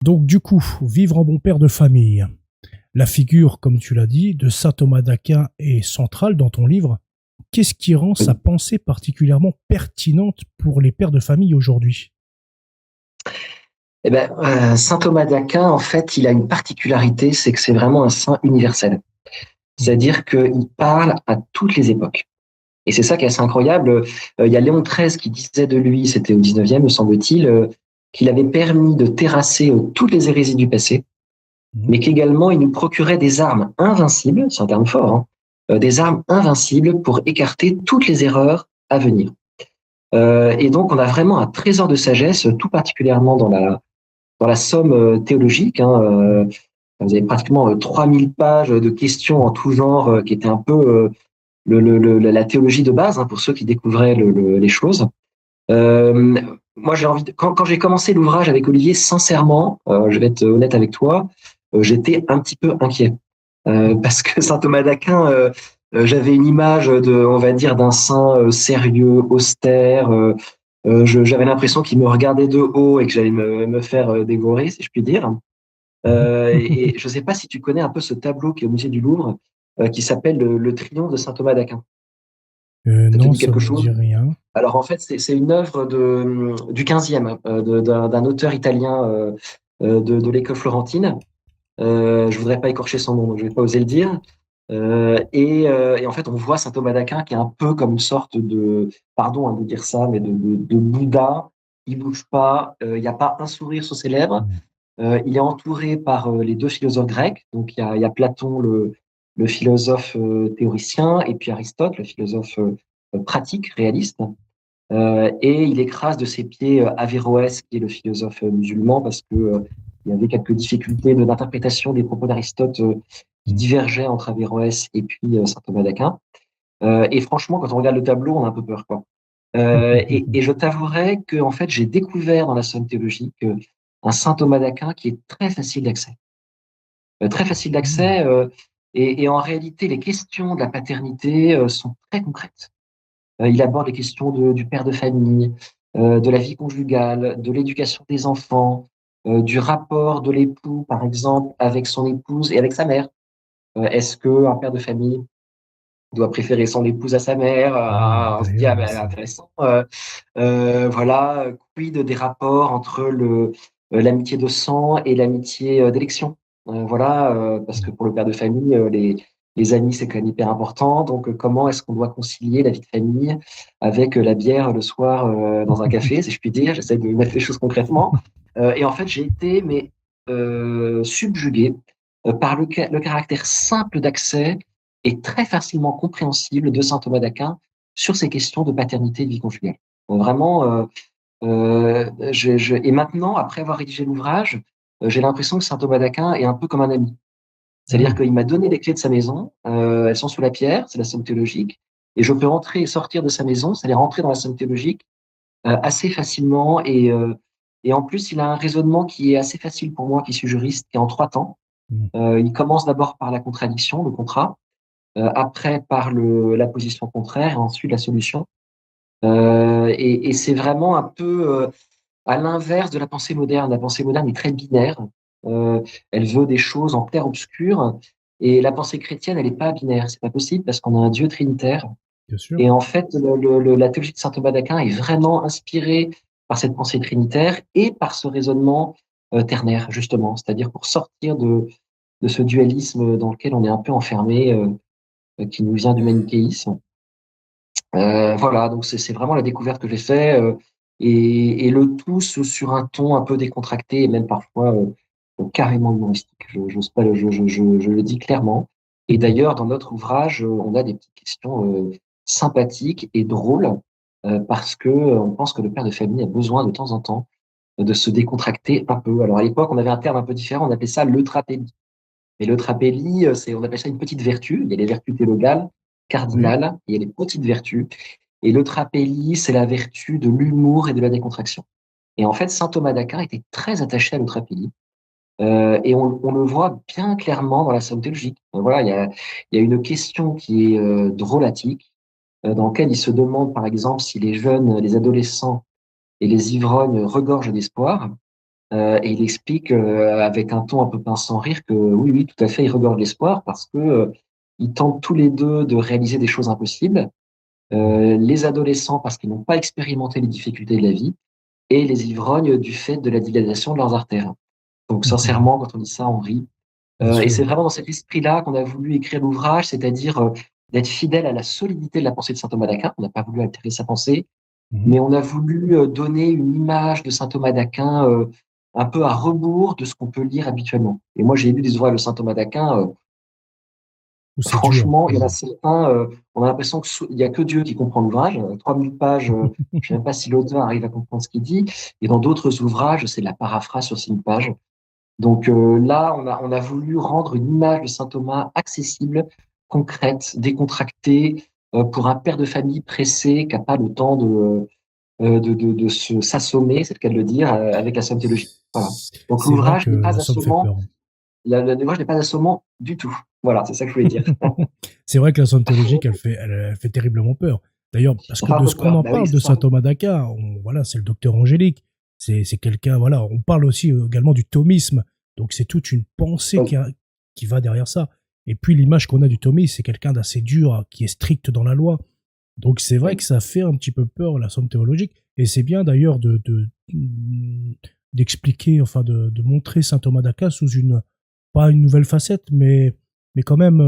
Donc du coup, vivre en bon père de famille. La figure, comme tu l'as dit, de saint Thomas d'Aquin est centrale dans ton livre. Qu'est-ce qui rend sa Oui. pensée particulièrement pertinente pour les pères de famille aujourd'hui? Saint Thomas d'Aquin, en fait, il a une particularité, c'est que c'est vraiment un saint universel. Mhm. C'est-à-dire qu'il parle à toutes les époques. Et c'est ça qui est assez incroyable. Il y a Léon XIII qui disait de lui, c'était au 19e, me semble-t-il, qu'il avait permis de terrasser toutes les hérésies du passé, Mhm. mais qu'également il nous procurait des armes invincibles, c'est un terme fort, hein, des armes invincibles pour écarter toutes les erreurs à venir. Et donc on a vraiment un trésor de sagesse, tout particulièrement dans la somme théologique. Hein, vous avez pratiquement 3000 pages de questions en tout genre qui étaient un peu la théologie de base, hein, pour ceux qui découvraient les choses. Euh, Moi, quand j'ai commencé l'ouvrage avec Olivier, sincèrement, je vais être honnête avec toi, j'étais un petit peu inquiet. Parce que saint Thomas d'Aquin, j'avais une image on va dire, d'un saint sérieux, austère. J'avais l'impression qu'il me regardait de haut et que j'allais me faire dévorer, si je puis dire. Mhm. Et je ne sais pas si tu connais un peu ce tableau qui est au musée du Louvre, qui s'appelle le Triomphe de saint Thomas d'Aquin. Ça te Non, dit ça quelque me dit chose? rien. Alors en fait, c'est une œuvre du 15e, d'un auteur italien de l'école florentine. Je voudrais pas écorcher son nom, donc je vais pas oser le dire. Et en fait, on voit saint Thomas d'Aquin qui est un peu comme une sorte pardon hein, de dire ça, mais de Bouddha. Il bouge pas, il n'y a pas un sourire sur ses lèvres. Mhm. Il est entouré par les deux philosophes grecs. Donc il y a Platon, le philosophe théoricien, et puis Aristote, le philosophe pratique, réaliste. Et il écrase de ses pieds Averroès, qui est le philosophe musulman, parce que il y avait quelques difficultés d'interprétation des propos d'Aristote qui Mhm. divergeaient entre Averroès et puis saint Thomas d'Aquin. Et franchement, quand on regarde le tableau, on a un peu peur, quoi. Et je t'avouerai que en fait, j'ai découvert dans la somme théologique un saint Thomas d'Aquin qui est très facile d'accès. Très facile Mhm. d'accès, et en réalité, les questions de la paternité sont très concrètes. Il aborde les questions du père de famille, de la vie conjugale, de l'éducation des enfants, du rapport de l'époux, par exemple, avec son épouse et avec sa mère. Est-ce qu'un père de famille doit préférer son épouse à sa mère? On se dit, ah Incroyable ben, ça. intéressant. Voilà, quid des rapports entre l'amitié de sang et l'amitié d'élection. Voilà, parce que Mhm. pour le père de famille, les amis, c'est quand même hyper important. Donc, comment est-ce qu'on doit concilier la vie de famille avec la bière le soir dans un café, si je puis dire. J'essaie de mettre les choses concrètement. Et en fait, j'ai été subjugué par le caractère simple d'accès et très facilement compréhensible de saint Thomas d'Aquin sur ces questions de paternité et de vie conjugale. Donc vraiment, et maintenant, après avoir rédigé l'ouvrage, j'ai l'impression que saint Thomas d'Aquin est un peu comme un ami. Ah C'est-à-dire oui. qu'il m'a donné les clés de sa maison, elles sont sous la pierre, c'est la somme théologique, et je peux entrer et sortir de sa maison, c'est-à-dire rentrer dans la somme théologique assez facilement. Et en plus, il a un raisonnement qui est assez facile pour moi, qui suis juriste, qui est en trois temps. Mhm. Il commence d'abord par la contradiction, le contrat, après par la position contraire, et ensuite la solution. Et c'est vraiment un peu à l'inverse de la pensée moderne. La pensée moderne est très binaire. Euh, Elle veut des choses en clair-obscur. Et la pensée chrétienne, elle n'est pas binaire. C'est pas possible parce qu'on a un Dieu trinitaire. Bien sûr. Et en fait, la théologie de saint Thomas d'Aquin est vraiment inspirée par cette pensée trinitaire et par ce raisonnement ternaire, justement. C'est-à-dire pour sortir de ce dualisme dans lequel on est un peu enfermé, qui nous vient du manichéisme. Voilà, donc c'est vraiment la découverte que j'ai fait, et le tout sur un ton un peu décontracté et même parfois carrément humoristique. J'ose pas, je le dis clairement. Et d'ailleurs, dans notre ouvrage, on a des petites questions sympathiques et drôles parce que on pense que le père de famille a besoin de temps en temps de se décontracter un peu. Alors à l'époque, on avait un terme un peu différent, on appelait ça l'eutrapélie. Et l'eutrapélie, on appelle ça une petite vertu. Il y a les vertus théologales, Oui. cardinales, et il y a les petites vertus. Et l'eutrapélie, c'est la vertu de l'humour et de la décontraction. Et en fait, saint Thomas d'Aquin était très attaché à l'eutrapélie. Et on le voit bien clairement dans la somme théologique. Voilà, il y a une question qui est drôlatique, dans laquelle il se demande, par exemple, si les jeunes, les adolescents et les ivrognes regorgent d'espoir. Et il explique avec un ton un peu pince sans rire que oui, oui, tout à fait, ils regorgent l'espoir parce que ils tentent tous les deux de réaliser des choses impossibles. Les adolescents parce qu'ils n'ont pas expérimenté les difficultés de la vie et les ivrognes du fait de la dilatation de leurs artères. Donc Mhm. sincèrement, quand on dit ça, on rit. Bien Et sûr. c'est vraiment dans cet esprit-là qu'on a voulu écrire l'ouvrage, c'est-à-dire d'être fidèle à la solidité de la pensée de saint Thomas d'Aquin. On n'a pas voulu altérer sa pensée, Mhm. mais on a voulu donner une image de saint Thomas d'Aquin un peu à rebours de ce qu'on peut lire habituellement. Et moi, j'ai lu des ouvrages de saint Thomas d'Aquin. Ou c'est dur. Franchement, il y en a Mhm. certains, on a l'impression qu'il y a que Dieu qui comprend l'ouvrage. 3000 pages, je sais même pas si l'auteur arrive à comprendre ce qu'il dit. Et dans d'autres ouvrages, c'est de la paraphrase sur 6 pages. Donc là, on a voulu rendre une image de saint Thomas accessible, concrète, décontractée, pour un père de famille pressé, qui n'a pas le temps de s'assommer, c'est le cas de le dire, avec la somme théologique. Voilà. Donc C'est vrai l'ouvrage que n'est pas la somme fait assommant, peur. l'ouvrage n'est pas assommant du tout. Voilà, c'est ça que je voulais dire. C'est vrai que la somme théologique, elle fait terriblement peur. D'ailleurs, parce que Un de peu ce qu'on peur. en Bah oui, parle c'est de ça. saint Thomas d'Aquin, voilà, c'est le docteur angélique. C'est quelqu'un, voilà, on parle aussi également du thomisme. Donc c'est toute une pensée Oui. qui va derrière ça. Et puis l'image qu'on a du thomisme, c'est quelqu'un d'assez dur, qui est strict dans la loi. Donc c'est vrai que Oui. ça fait un petit peu peur, la somme théologique. Et c'est bien d'ailleurs d'expliquer, enfin de montrer saint Thomas d'Aquin sous une, pas une nouvelle facette, mais quand même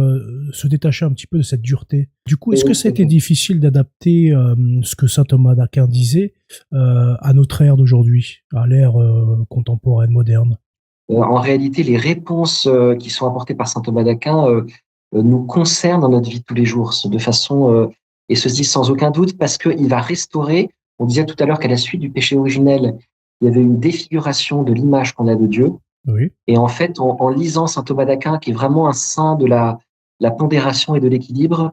se détacher un petit peu de cette dureté. Du coup, est-ce que Oui, ça a tout à été fait. difficile d'adapter ce que saint Thomas d'Aquin disait à notre ère d'aujourd'hui, à l'ère contemporaine, moderne? En réalité, les réponses qui sont apportées par saint Thomas d'Aquin nous concernent dans notre vie de tous les jours, de façon, et ceci sans aucun doute, parce qu'il va restaurer, on disait tout à l'heure qu'à la suite du péché originel, il y avait une défiguration de l'image qu'on a de Dieu. Oui. Et en fait, en lisant saint Thomas d'Aquin, qui est vraiment un saint de la pondération et de l'équilibre,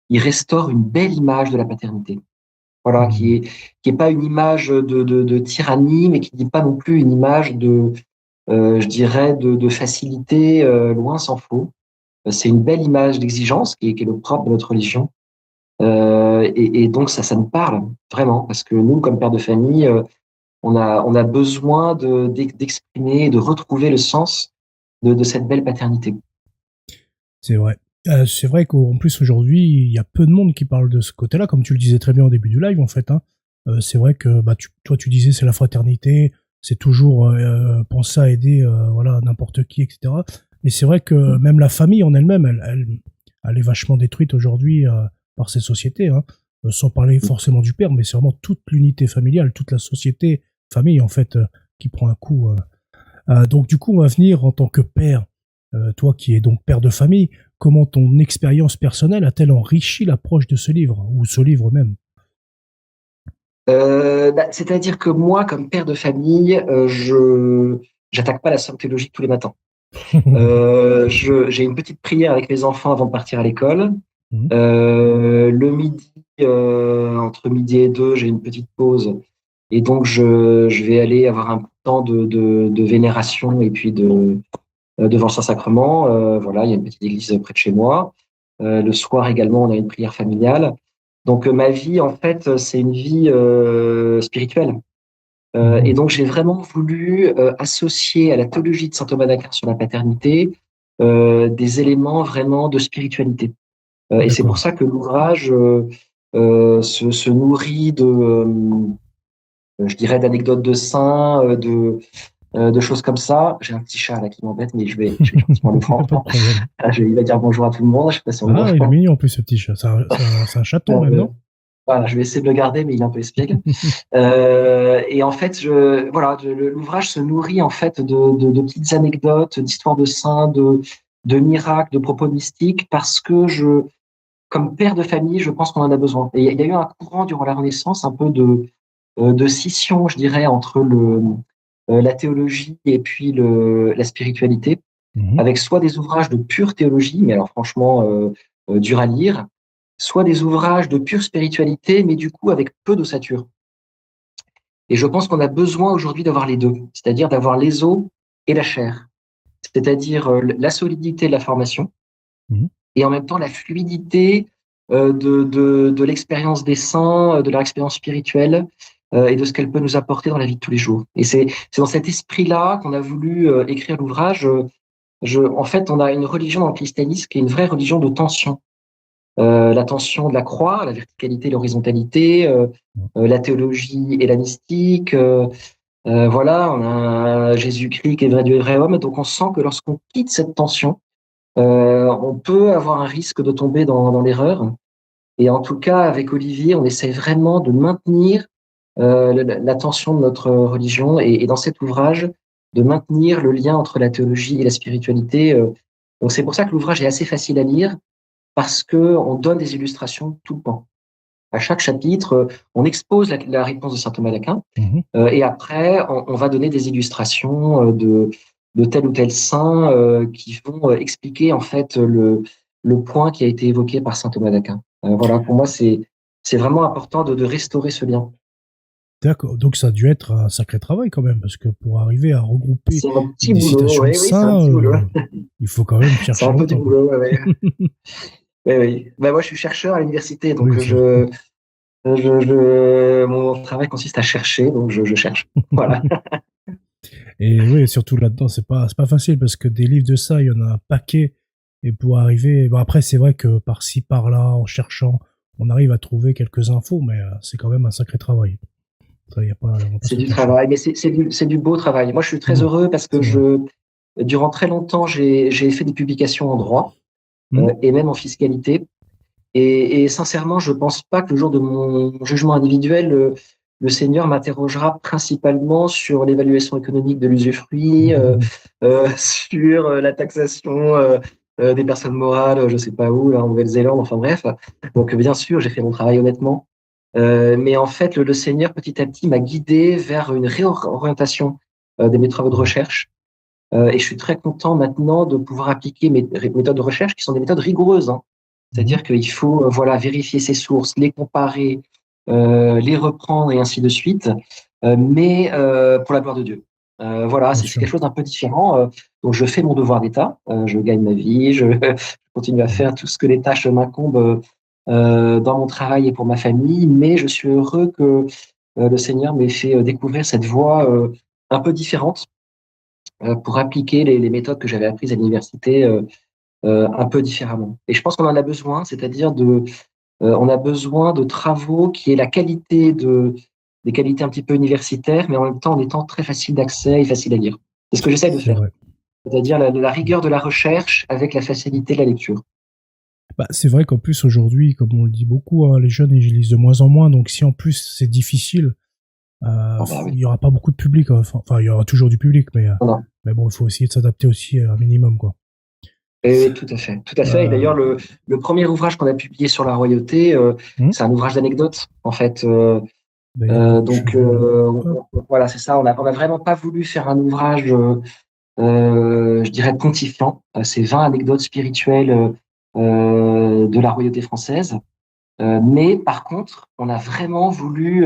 il restaure une belle image de la paternité. Voilà, Hmm. qui est pas une image de tyrannie, mais qui n'est pas non plus une image je dirais, de facilité, loin s'en faut. C'est une belle image d'exigence qui est le propre de notre religion. Et donc ça nous parle vraiment, parce que nous, comme pères de famille, on a besoin d'exprimer et de retrouver le sens de cette belle paternité. C'est vrai. C'est vrai qu'en plus aujourd'hui, il y a peu de monde qui parle de ce côté-là, comme tu le disais très bien au début du live en fait. Hein. C'est vrai que bah, toi tu disais c'est la fraternité, c'est toujours penser à aider voilà n'importe qui, etc. Mais c'est vrai que même la famille en elle-même, elle est vachement détruite aujourd'hui par ces sociétés. Hein. Sans parler forcément du père, mais c'est vraiment toute l'unité familiale, toute la société famille en fait qui prend un coup. Donc du coup, on va venir en tant que père, toi qui es donc père de famille, comment ton expérience personnelle a-t-elle enrichi l'approche de ce livre, ou ce livre même? C'est-à-dire que moi, comme père de famille, je j'attaque pas la somme théologique tous les matins. J'ai une petite prière avec mes enfants avant de partir à l'école. Mhm. Le midi, entre midi et deux, j'ai une petite pause. Et donc, je vais aller avoir un temps de vénération et puis devant le Saint-Sacrement. Voilà, il y a une petite église près de chez moi. Le soir également, on a une prière familiale. Donc, ma vie, en fait, c'est une vie spirituelle. Et Mhm. donc, j'ai vraiment voulu associer à la théologie de saint Thomas d'Aquin sur la paternité des éléments vraiment de spiritualité. Et c'est pour D'accord. ça que l'ouvrage se nourrit je dirais, d'anecdotes de saints, de choses comme ça. J'ai un petit chat là qui m'embête, mais je vais gentiment le Pas de prendre. problème. Il va dire bonjour à tout le monde. Je sais pas si on Ah, il est l'entend. mignon en plus ce petit chat. C'est un chaton même, non? Voilà, je vais essayer de le garder, mais il est un peu espiègle. Et en fait, voilà, l'ouvrage se nourrit en fait de petites anecdotes, d'histoires de saints, de miracles, de propos mystiques, parce que comme père de famille, je pense qu'on en a besoin. Et il y a eu un courant durant la Renaissance, un peu de scission, je dirais, entre la théologie et puis la spiritualité, Mhm. avec soit des ouvrages de pure théologie, mais alors franchement dur à lire, soit des ouvrages de pure spiritualité, mais du coup avec peu d'ossature. Et je pense qu'on a besoin aujourd'hui d'avoir les deux, c'est-à-dire d'avoir les os et la chair, c'est-à-dire la solidité de la formation Mhm. et en même temps la fluidité de l'expérience des saints, de leur expérience spirituelle. et de ce qu'elle peut nous apporter dans la vie de tous les jours. Et c'est dans cet esprit-là qu'on a voulu écrire l'ouvrage. En fait, on a une religion dans le christianisme qui est une vraie religion de tension. La tension de la croix, la verticalité, l'horizontalité, la théologie et la mystique. Voilà, on a Jésus-Christ qui est vrai Dieu et vrai homme. Donc on sent que lorsqu'on quitte cette tension, on peut avoir un risque de tomber dans l'erreur. Et en tout cas, avec Olivier, on essaie vraiment de maintenir l'attention de notre religion et dans cet ouvrage, de maintenir le lien entre la théologie et la spiritualité. Donc c'est pour ça que l'ouvrage est assez facile à lire parce que on donne des illustrations tout le temps. À chaque chapitre, on expose la réponse de saint Thomas d'Aquin Mhm. et après, on va donner des illustrations de tel ou tel saint qui vont expliquer en fait le point qui a été évoqué par saint Thomas d'Aquin. Voilà, pour moi, c'est vraiment important de restaurer ce lien. D'accord. Donc ça a dû être un sacré travail quand même, parce que pour arriver à regrouper C'est un petit des boulot, citations de oui, oui, c'est un saints, petit boulot. il faut quand même C'est chercher un peu du longtemps, quoi. boulot, ouais, ouais. Oui, oui. Ben, moi, je suis chercheur à l'université, donc Oui, c'est vrai. mon travail consiste à chercher, donc je cherche. Voilà. Et oui, surtout là-dedans, c'est pas facile parce que des livres de ça, il y en a un paquet. Et pour arriver, bon après, c'est vrai que par-ci, par-là, en cherchant, on arrive à trouver quelques infos, mais c'est quand même un sacré travail. Ça, y a pas, on va pas C'est se le du cacher. travail, mais c'est du beau travail. Moi, je suis très Mhm. heureux parce que C'est vrai. durant très longtemps, j'ai fait des publications en droit Mhm. et même en fiscalité. Et sincèrement, je pense pas que le jour de mon jugement individuel, le Seigneur m'interrogera principalement sur l'évaluation économique de l'usufruit, sur la taxation des personnes morales, je sais pas où, là, en Nouvelle-Zélande, enfin bref. Donc bien sûr, j'ai fait mon travail honnêtement. Mais en fait, le Seigneur, petit à petit, m'a guidé vers une réorientation des méthodes de recherche. Et je suis très content maintenant de pouvoir appliquer mes méthodes de recherche qui sont des méthodes rigoureuses, hein. Mhm. C'est-à-dire qu'il faut voilà, vérifier ses sources, les comparer, les reprendre et ainsi de suite, mais pour la gloire de Dieu. Voilà, Bien c'est sûr. quelque chose d'un peu différent. Donc je fais mon devoir d'État, je gagne ma vie, je continue à faire tout ce que les tâches m'incombent dans mon travail et pour ma famille, mais je suis heureux que le Seigneur m'ait fait découvrir cette voie un peu différente pour appliquer les méthodes que j'avais apprises à l'université un peu différemment. Et je pense qu'on en a besoin, c'est-à-dire on a besoin de travaux qui aient la qualité des qualités un petit peu universitaires, mais en même temps en étant très facile d'accès et facile à lire. C'est ce que j'essaie de C'est faire, vrai. c'est-à-dire la rigueur de la recherche avec la facilité de la lecture. Bah, c'est vrai qu'en plus aujourd'hui, comme on le dit beaucoup, hein, les jeunes ils lisent de moins en moins. Donc si en plus c'est difficile, Ah bah il oui. y aura pas beaucoup de public. Enfin, il y aura toujours du public, Non, non. mais bon, il faut essayer de s'adapter aussi un minimum, quoi. Et tout à fait, tout à fait. Et Euh, d'ailleurs, le premier ouvrage qu'on a publié sur la royauté, hmm, c'est un ouvrage d'anecdotes, en fait. D'ailleurs, je Donc vais. Hop, voilà, c'est ça. On a vraiment pas voulu faire un ouvrage, je dirais pontifiant. C'est 20 anecdotes spirituelles de la royauté française. Mais par contre, on a vraiment voulu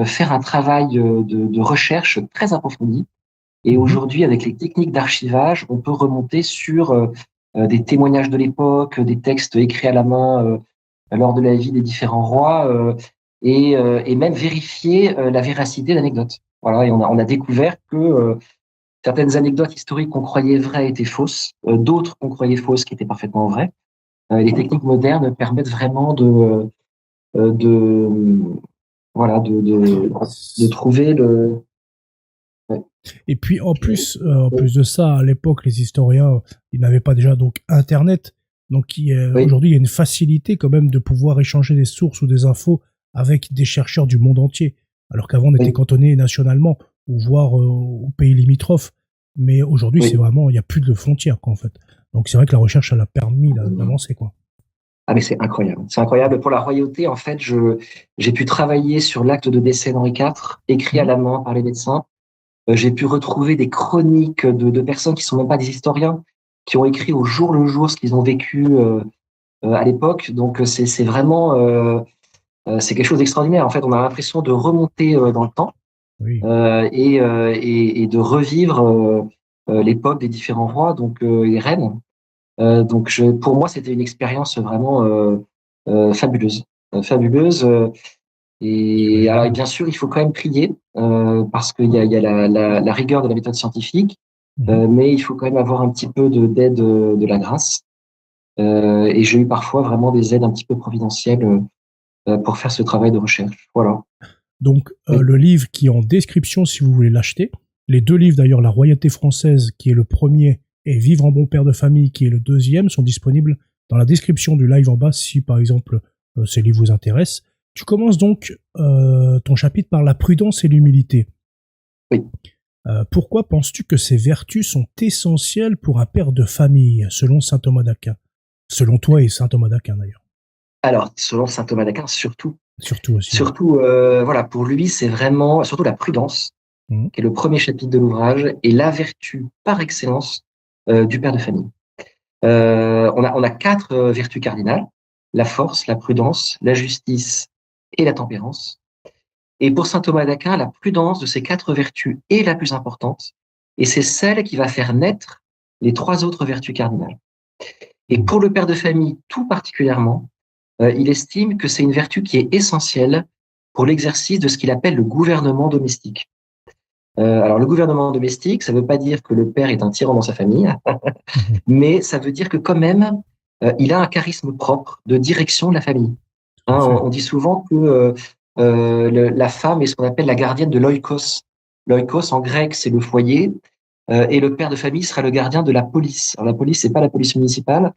faire un travail de recherche très approfondi. Et mhm, aujourd'hui, avec les techniques d'archivage, on peut remonter sur des témoignages de l'époque, des textes écrits à la main lors de la vie des différents rois, et même vérifier la véracité d'anecdotes. Voilà, et on a découvert que certaines anecdotes historiques qu'on croyait vraies étaient fausses, d'autres qu'on croyait fausses qui étaient parfaitement vraies. Les techniques modernes permettent vraiment de voilà de trouver le. Ouais. Et puis en plus de ça, à l'époque, les historiens, ils n'avaient pas déjà donc Internet. Donc Oui, aujourd'hui, il y a une facilité quand même de pouvoir échanger des sources ou des infos avec des chercheurs du monde entier. Alors qu'avant, on était oui, cantonné nationalement ou voire aux pays limitrophes. Mais aujourd'hui, c'est oui. vraiment, il n'y a plus de frontières, quoi, en fait. Donc c'est vrai que la recherche, elle a permis d'avancer, quoi. Ah mais c'est incroyable. C'est incroyable. Pour la royauté, en fait, j'ai pu travailler sur l'acte de décès d'Henri IV, écrit à Mhm. la main par les médecins. J'ai pu retrouver des chroniques de personnes qui sont même pas des historiens, qui ont écrit au jour le jour ce qu'ils ont vécu à l'époque. Donc c'est vraiment c'est quelque chose d'extraordinaire. En fait, on a l'impression de remonter dans le temps Oui, et de revivre l'époque des différents rois, donc les reines. Donc pour moi, c'était une expérience vraiment fabuleuse, fabuleuse. Et alors, bien sûr, il faut quand même prier parce qu'il y a la rigueur de la méthode scientifique, mais il faut quand même avoir un petit peu d'aide de la grâce. Et j'ai eu parfois vraiment des aides un petit peu providentielles pour faire ce travail de recherche. Voilà. Donc, Oui. le livre qui est en description si vous voulez l'acheter. Les deux livres d'ailleurs, La Royauté française qui est le premier et Vivre en bon père de famille qui est le deuxième sont disponibles dans la description du live en bas si par exemple ces livres vous intéressent. Tu commences donc ton chapitre par la prudence et l'humilité. Oui. Pourquoi penses-tu que ces vertus sont essentielles pour un père de famille, selon saint Thomas d'Aquin? Selon toi et saint Thomas d'Aquin d'ailleurs. Alors, selon saint Thomas d'Aquin, surtout. Surtout aussi. Surtout, voilà, pour lui, c'est vraiment, surtout la prudence, qui est le premier chapitre de l'ouvrage, et la vertu par excellence du père de famille. On a 4 vertus cardinales: la force, la prudence, la justice et la tempérance. Et pour saint Thomas d'Aquin, la prudence de ces 4 vertus est la plus importante, et c'est celle qui va faire naître les 3 autres vertus cardinales. Et pour le père de famille tout particulièrement, il estime que c'est une vertu qui est essentielle pour l'exercice de ce qu'il appelle le gouvernement domestique. Alors le gouvernement domestique, ça ne veut pas dire que le père est un tyran dans sa famille, mais ça veut dire que quand même, il a un charisme propre de direction de la famille. Hein, on dit souvent que la femme est ce qu'on appelle la gardienne de l'oikos. L'oikos en grec, c'est le foyer, et le père de famille sera le gardien de la police. Alors la police, c'est pas la police municipale.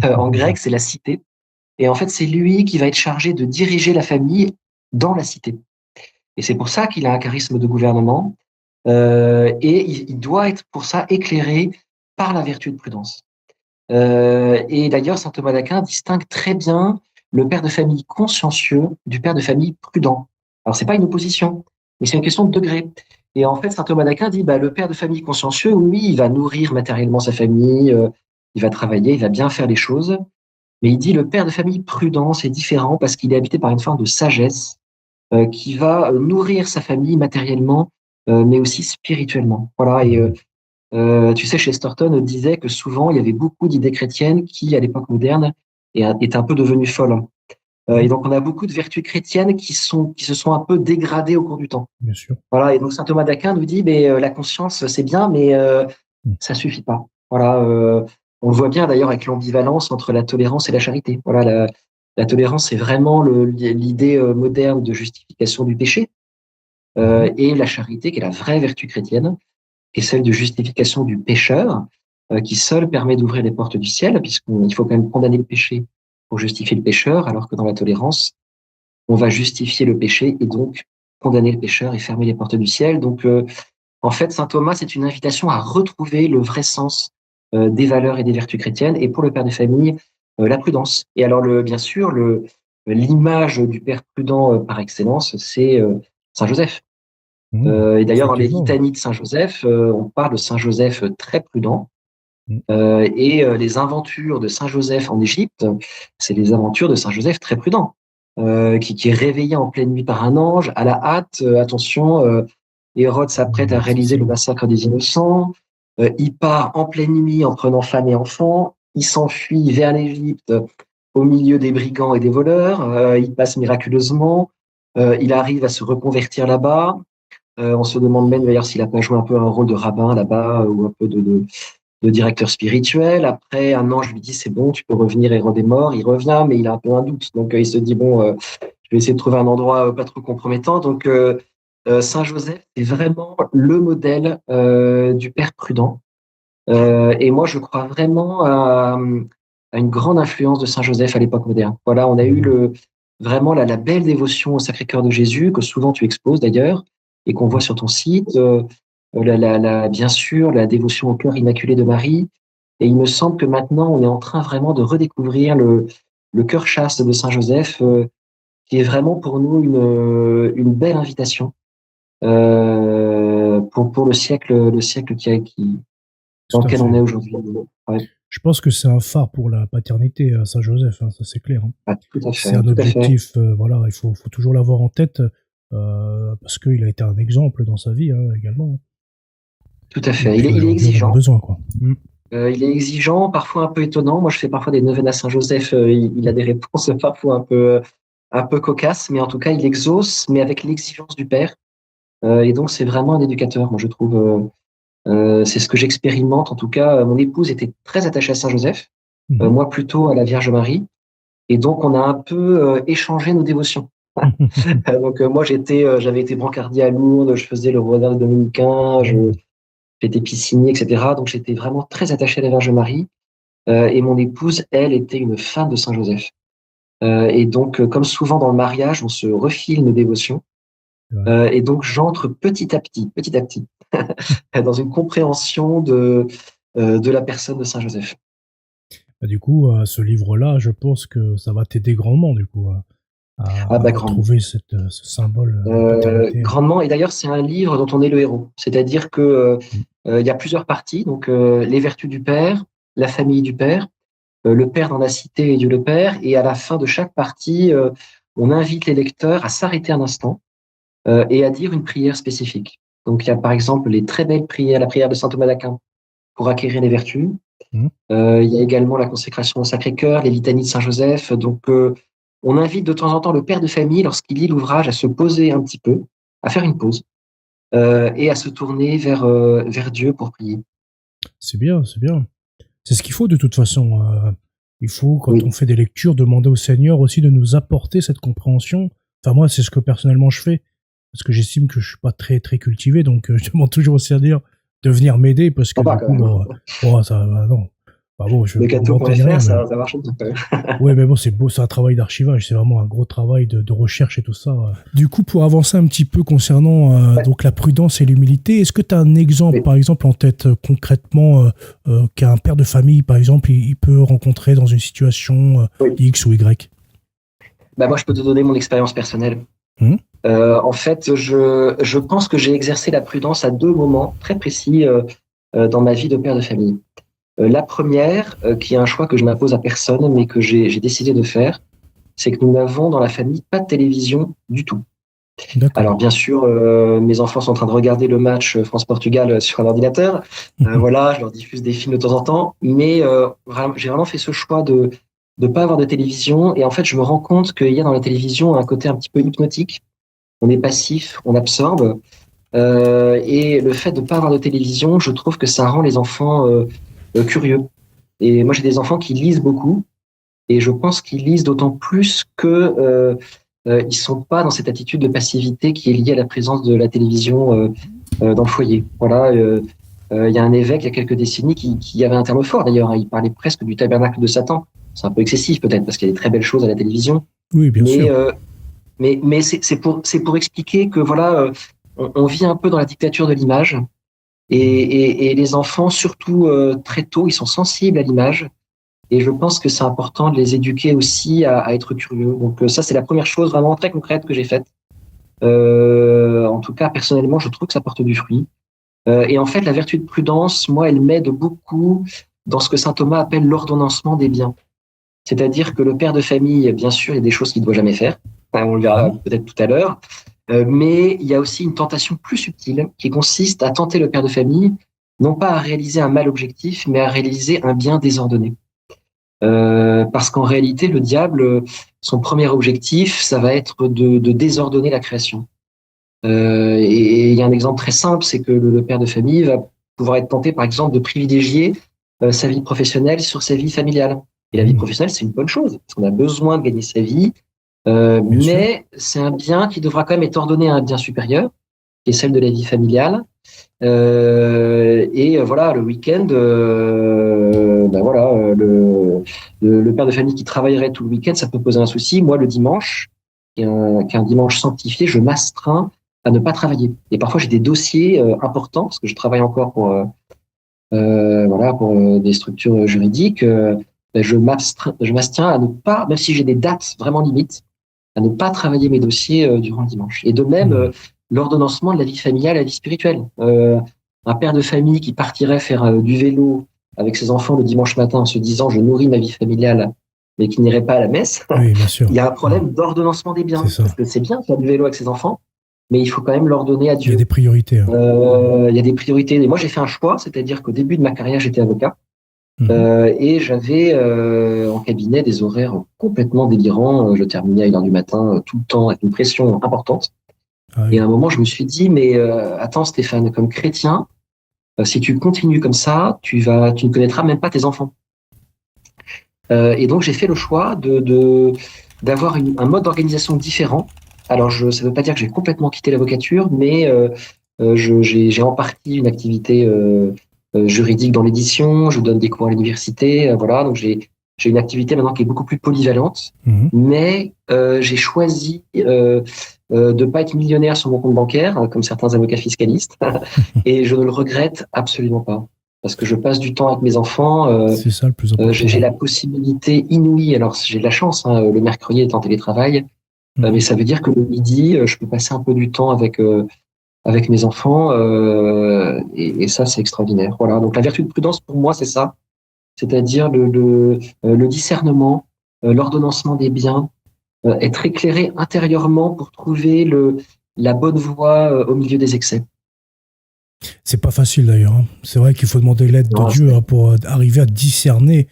En grec, c'est la cité. Et en fait, c'est lui qui va être chargé de diriger la famille dans la cité. Et c'est pour ça qu'il a un charisme de gouvernement. Et il doit être pour ça éclairé par la vertu de prudence. Et d'ailleurs, saint Thomas d'Aquin distingue très bien le père de famille consciencieux du père de famille prudent. Alors, c'est pas une opposition, mais c'est une question de degré. Et en fait, saint Thomas d'Aquin dit, le père de famille consciencieux, oui, il va nourrir matériellement sa famille, il va travailler, il va bien faire les choses. Mais il dit, le père de famille prudent, c'est différent parce qu'il est habité par une forme de sagesse qui va nourrir sa famille matériellement, mais aussi spirituellement. Voilà. Et tu sais, Chesterton disait que souvent, il y avait beaucoup d'idées chrétiennes qui, à l'époque moderne, étaient un peu devenues folles. Et donc, on a beaucoup de vertus chrétiennes qui se sont un peu dégradées au cours du temps. Bien sûr. Voilà. Et donc, saint Thomas d'Aquin nous dit, la conscience, c'est bien, mais ça suffit pas. Voilà. On le voit bien d'ailleurs avec l'ambivalence entre la tolérance et la charité. Voilà. La tolérance, c'est vraiment l'idée moderne de justification du péché. Et la charité, qui est la vraie vertu chrétienne, qui est celle de justification du pécheur, qui seule permet d'ouvrir les portes du ciel, puisqu'il faut quand même condamner le péché pour justifier le pécheur, alors que dans la tolérance, on va justifier le péché et donc condamner le pécheur et fermer les portes du ciel. Donc, en fait, saint Thomas, c'est une invitation à retrouver le vrai sens des valeurs et des vertus chrétiennes. Et pour le père de famille, la prudence. Et alors, bien sûr, l'image du père prudent par excellence, c'est saint Joseph. Et d'ailleurs, dans les litanies de saint Joseph, on parle de saint Joseph très prudent. Et les aventures de saint Joseph en Égypte, c'est les aventures de saint Joseph très prudent, qui est réveillé en pleine nuit par un ange, à la hâte, attention, Hérode s'apprête à réaliser le massacre des innocents, il part en pleine nuit en prenant femme et enfants, il s'enfuit vers l'Égypte au milieu des brigands et des voleurs, il passe miraculeusement, il arrive à se reconvertir là-bas. On se demande même d'ailleurs s'il n'a pas joué un peu un rôle de rabbin là-bas ou un peu de directeur spirituel. Après, un ange lui dit c'est bon, tu peux revenir, Hérode est mort. Il revient, mais il a un peu un doute. Donc il se dit bon, je vais essayer de trouver un endroit pas trop compromettant. Donc saint Joseph est vraiment le modèle du père prudent. Et moi, je crois vraiment à une grande influence de saint Joseph à l'époque moderne. Voilà, on a eu vraiment la belle dévotion au Sacré-Cœur de Jésus, que souvent tu exposes d'ailleurs, et qu'on voit sur ton site. Bien sûr, la dévotion au cœur immaculé de Marie. Et il me semble que maintenant, on est en train vraiment de redécouvrir le cœur chaste de Saint Joseph, qui est vraiment pour nous une belle invitation pour le siècle dans lequel on est aujourd'hui. Ouais. Je pense que c'est un phare pour la paternité à Saint Joseph, hein, ça c'est clair. Hein. Ah, tout à fait, c'est un objectif, voilà, il faut toujours l'avoir en tête parce qu'il a été un exemple dans sa vie également. Tout à fait. Il est exigeant. Besoin, quoi. Il est exigeant, parfois un peu étonnant. Moi, je fais parfois des neuvaines à Saint Joseph. Il a des réponses parfois un peu un peu cocasse, mais en tout cas, il exauce, mais avec l'exigence du père. Et donc, c'est vraiment un éducateur, moi, je trouve. C'est ce que j'expérimente. En tout cas, mon épouse était très attachée à Saint-Joseph, Mhm. moi plutôt à la Vierge Marie. Et donc, on a un peu échangé nos dévotions. Donc, moi, j'avais été brancardier à Lourdes, je faisais le rosaire dominicain, j'étais piscinier, etc. Donc, j'étais vraiment très attaché à la Vierge Marie. Et mon épouse, elle, était une fan de Saint-Joseph. Et donc, comme souvent dans le mariage, on se refile nos dévotions. Ouais. Et donc, j'entre petit à petit, dans une compréhension de la personne de Saint-Joseph. Bah, du coup, ce livre-là, je pense que ça va t'aider grandement, du coup, Ah à bah grandement. retrouver ce symbole de paternité. Grandement. Et d'ailleurs, c'est un livre dont on est le héros. C'est-à-dire que Mhm. il y a plusieurs parties. Donc, les vertus du père, la famille du père, le père dans la cité et Dieu le Père. Et à la fin de chaque partie, on invite les lecteurs à s'arrêter un instant et à dire une prière spécifique. Donc, il y a par exemple les très belles prières, la prière de saint Thomas d'Aquin pour acquérir les vertus. Mhm. Il y a également la consécration au Sacré-Cœur, les litanies de Saint-Joseph. Donc, on invite de temps en temps le père de famille, lorsqu'il lit l'ouvrage, à se poser un petit peu, à faire une pause et à se tourner vers Dieu pour prier. C'est bien, c'est bien. C'est ce qu'il faut de toute façon. Il faut, quand on Oui. fait des lectures, demander au Seigneur aussi de nous apporter cette compréhension. Enfin, moi, c'est ce que personnellement je fais, parce que j'estime que je suis pas très très cultivé, donc je demande toujours au Seigneur de venir m'aider, parce que On va du quand coup, même. bon, ça, non, bah bon, je Le peux inventer rien, cateau.fr, mais ça marche bien quand même. ouais, mais bon, c'est beau, c'est un travail d'archivage, c'est vraiment un gros travail de recherche et tout ça. Du coup, pour avancer un petit peu concernant Ouais, donc la prudence et l'humilité, est-ce que tu as un exemple, oui. par exemple, en tête concrètement, qu'un père de famille, par exemple, il peut rencontrer dans une situation Oui. X ou Y? Bah, moi, je peux te donner mon expérience personnelle. Hmm. En fait, je pense que j'ai exercé la prudence à deux moments très précis dans ma vie de père de famille. La première, qui est un choix que je n'impose à personne, mais que j'ai décidé de faire, c'est que nous n'avons dans la famille pas de télévision du tout. D'accord. Alors bien sûr, mes enfants sont en train de regarder le match France-Portugal sur un ordinateur. Voilà, je leur diffuse des films de temps en temps, mais j'ai vraiment fait ce choix de ne pas avoir de télévision. Et en fait, je me rends compte qu'il y a dans la télévision un côté un petit peu hypnotique. On est passif, on absorbe. Et le fait de ne pas avoir de télévision, je trouve que ça rend les enfants curieux. Et moi, j'ai des enfants qui lisent beaucoup. Et je pense qu'ils lisent d'autant plus que ils sont pas dans cette attitude de passivité qui est liée à la présence de la télévision dans le foyer. Voilà, il y a un évêque il y a quelques décennies qui avait un terme fort d'ailleurs. Hein, il parlait presque du tabernacle de Satan. C'est un peu excessif peut-être parce qu'il y a des très belles choses à la télévision, Oui, bien mais sûr. c'est pour expliquer que voilà, on vit un peu dans la dictature de l'image et les enfants surtout très tôt ils sont sensibles à l'image. Et je pense que c'est important de les éduquer aussi à être curieux. Donc ça, c'est la première chose vraiment très concrète que j'ai faite. En tout cas, personnellement, je trouve que ça porte du fruit. Et en fait, la vertu de prudence, moi, elle m'aide beaucoup dans ce que saint Thomas appelle l'ordonnancement des biens. C'est-à-dire que le père de famille, bien sûr, il y a des choses qu'il ne doit jamais faire. Enfin, on le verra Mhm. peut-être tout à l'heure. Mais il y a aussi une tentation plus subtile qui consiste à tenter le père de famille, non pas à réaliser un mal objectif, mais à réaliser un bien désordonné. Parce qu'en réalité, le diable, son premier objectif, ça va être de désordonner la création. Et il y a un exemple très simple, c'est que le père de famille va pouvoir être tenté, par exemple, de privilégier sa vie professionnelle sur sa vie familiale. Et la vie Mhm. professionnelle, c'est une bonne chose, parce qu'on a besoin de gagner sa vie, Bien sûr. mais c'est un bien qui devra quand même être ordonné à un bien supérieur, qui est celle de la vie familiale. Et voilà, le week-end, ben voilà, le père de famille qui travaillerait tout le week-end, ça peut poser un souci. Moi, le dimanche, qui est un dimanche sanctifié, je m'astreins à ne pas travailler. Et parfois, j'ai des dossiers importants, parce que je travaille encore pour des structures juridiques. Ben, je m'astreins à ne pas, même si j'ai des dates vraiment limites, à ne pas travailler mes dossiers durant le dimanche. Et de même, Mhm. l'ordonnancement de la vie familiale et la vie spirituelle. Un père de famille qui partirait faire du vélo avec ses enfants le dimanche matin en se disant je nourris ma vie familiale, mais qui n'irait pas à la messe, Oui, bien il sûr. y a un Mhm. problème d'ordonnancement des C'est biens. Parce ça. que c'est bien de faire du vélo avec ses enfants, mais il faut quand même l'ordonner à Il y a Dieu. des priorités. Hein. Il y a des priorités. Et moi, j'ai fait un choix, c'est-à-dire qu'au début de ma carrière, j'étais avocat. Et j'avais en cabinet des horaires complètement délirants. Je terminais à 1h du matin tout le temps avec une pression importante. Ah Et oui. à un moment, je me suis dit, mais attends Stéphane, comme chrétien, si tu continues comme ça, tu ne connaîtras même pas tes enfants. Et donc j'ai fait le choix d'avoir un mode d'organisation différent. Alors ça ne veut pas dire que j'ai complètement quitté l'avocature, mais j'ai en partie une activité juridique dans l'édition. Je donne des cours à l'université, voilà. Donc j'ai une activité maintenant qui est beaucoup plus polyvalente, mais j'ai choisi de pas être millionnaire sur mon compte bancaire, comme certains avocats fiscalistes, et je ne le regrette absolument pas. Parce que je passe du temps avec mes enfants. C'est ça le plus important. J'ai la possibilité inouïe, alors j'ai de la chance, hein, le mercredi est en télétravail, mais ça veut dire que le midi, je peux passer un peu du temps avec mes enfants, et ça c'est extraordinaire. Voilà, donc la vertu de prudence pour moi c'est ça, c'est-à-dire le discernement, l'ordonnancement des biens, être éclairé intérieurement pour trouver la bonne voie au milieu des excès. C'est pas facile d'ailleurs, hein. C'est vrai qu'il faut demander l'aide de Non, Dieu, hein, pour arriver à discerner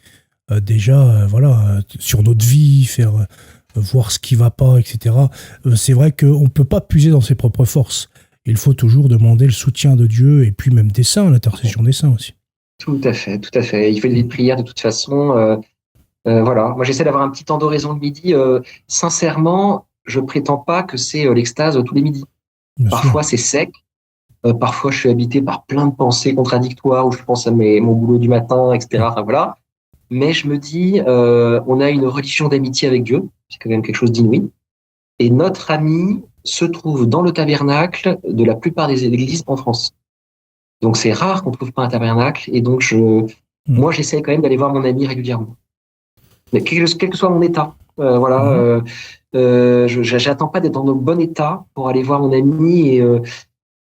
déjà, voilà, sur notre vie, faire voir ce qui va pas, etc. C'est vrai qu'on peut pas puiser dans ses propres forces. Il faut toujours demander le soutien de Dieu et puis même des saints, l'intercession des saints aussi. tout à fait, tout à fait. Il faut une vie de prière de toute façon. Voilà, moi j'essaie d'avoir un petit temps d'oraison le midi. Sincèrement, je prétends pas que c'est l'extase tous les midis. Bien sûr. Parfois c'est sec, parfois je suis habité par plein de pensées contradictoires où je pense à mon boulot du matin, etc. Enfin, voilà. Mais je me dis, on a une religion d'amitié avec Dieu, c'est quand même quelque chose d'inouï. Et notre ami se trouve dans le tabernacle de la plupart des églises en France. Donc c'est rare qu'on ne trouve pas un tabernacle. Et donc moi j'essaie quand même d'aller voir mon ami régulièrement. Mais quel que soit mon état, voilà, j'attends pas d'être dans le bon état pour aller voir mon ami,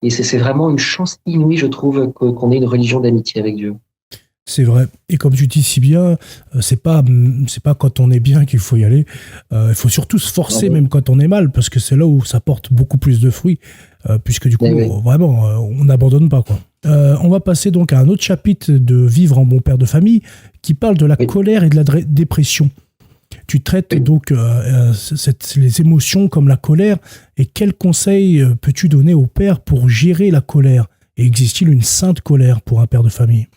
et c'est vraiment une chance inouïe, je trouve, qu'on ait une religion d'amitié avec Dieu. C'est vrai. Et comme tu dis si bien, c'est pas quand on est bien qu'il faut y aller. Il faut surtout se forcer, même quand on est mal, parce que c'est là où ça porte beaucoup plus de fruits, puisque du coup, vraiment, on n'abandonne pas, quoi. On va passer donc à un autre chapitre de Vivre en bon père de famille, qui parle de la colère et de la dépression. Tu traites donc les émotions comme la colère, et quels conseils peux-tu donner au père pour gérer la colère? Et existe-t-il une sainte colère pour un père de famille?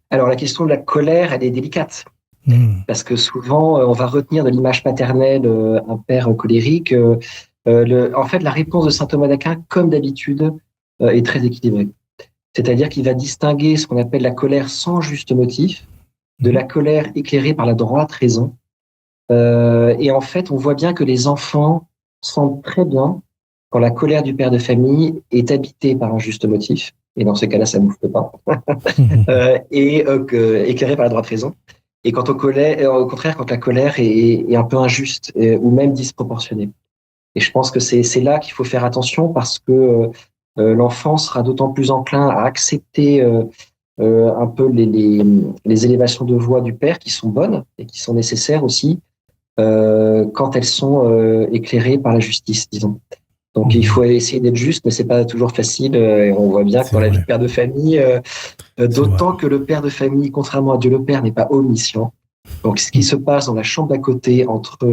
Alors la question de la colère, elle est délicate, parce que souvent on va retenir de l'image paternelle un père colérique. En fait, la réponse de saint Thomas d'Aquin, comme d'habitude, est très équilibrée. C'est-à-dire qu'il va distinguer ce qu'on appelle la colère sans juste motif de la colère éclairée par la droite raison. Et en fait, on voit bien que les enfants sentent très bien quand la colère du père de famille est habitée par un juste motif. Et dans ce cas-là, ça ne bouffe pas. Éclairée par la droite raison. Et au contraire, quand la colère est un peu injuste ou même disproportionnée. Et je pense que c'est là qu'il faut faire attention, parce que l'enfant sera d'autant plus enclin à accepter un peu les élévations de voix du père, qui sont bonnes et qui sont nécessaires aussi, quand elles sont éclairées par la justice, disons. Donc il faut essayer d'être juste, mais c'est pas toujours facile. Et on voit bien que dans la vie de père de famille, d'autant que le père de famille, contrairement à Dieu le Père, n'est pas omniscient. Donc ce qui se passe dans la chambre d'à côté entre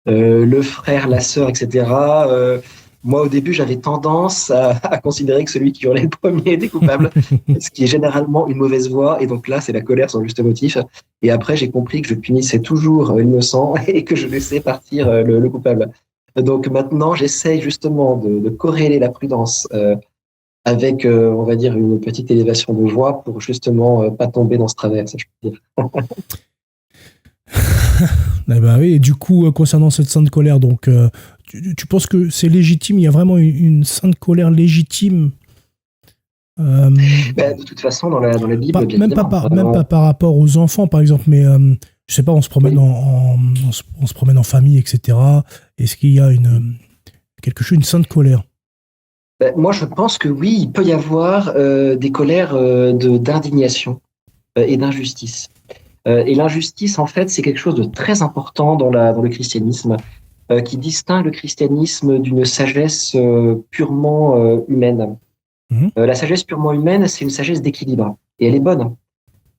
le frère, la sœur, etc. Moi, au début, j'avais tendance à considérer que celui qui hurlait le premier était coupable, ce qui est généralement une mauvaise voie. Et donc là, c'est la colère sans juste motif. Et après, j'ai compris que je punissais toujours l'innocent et que je laissais partir le coupable. Donc maintenant, j'essaye justement de corréler la prudence avec, on va dire, une petite élévation de voix pour justement pas tomber dans ce travers, ça je peux dire. Eh ben oui, et du coup, concernant cette sainte colère, donc, tu penses que c'est légitime? Il y a vraiment une sainte colère légitime? De toute façon, dans la Bible, bien même pas par rapport aux enfants, par exemple, mais je sais pas, on se promène on se promène en famille, etc. Est-ce qu'il y a une sainte colère? Moi, je pense que oui, il peut y avoir des colères d'indignation et d'injustice. Et l'injustice, en fait, c'est quelque chose de très important dans le christianisme, qui distingue le christianisme d'une sagesse purement humaine. La sagesse purement humaine, c'est une sagesse d'équilibre. Et elle est bonne.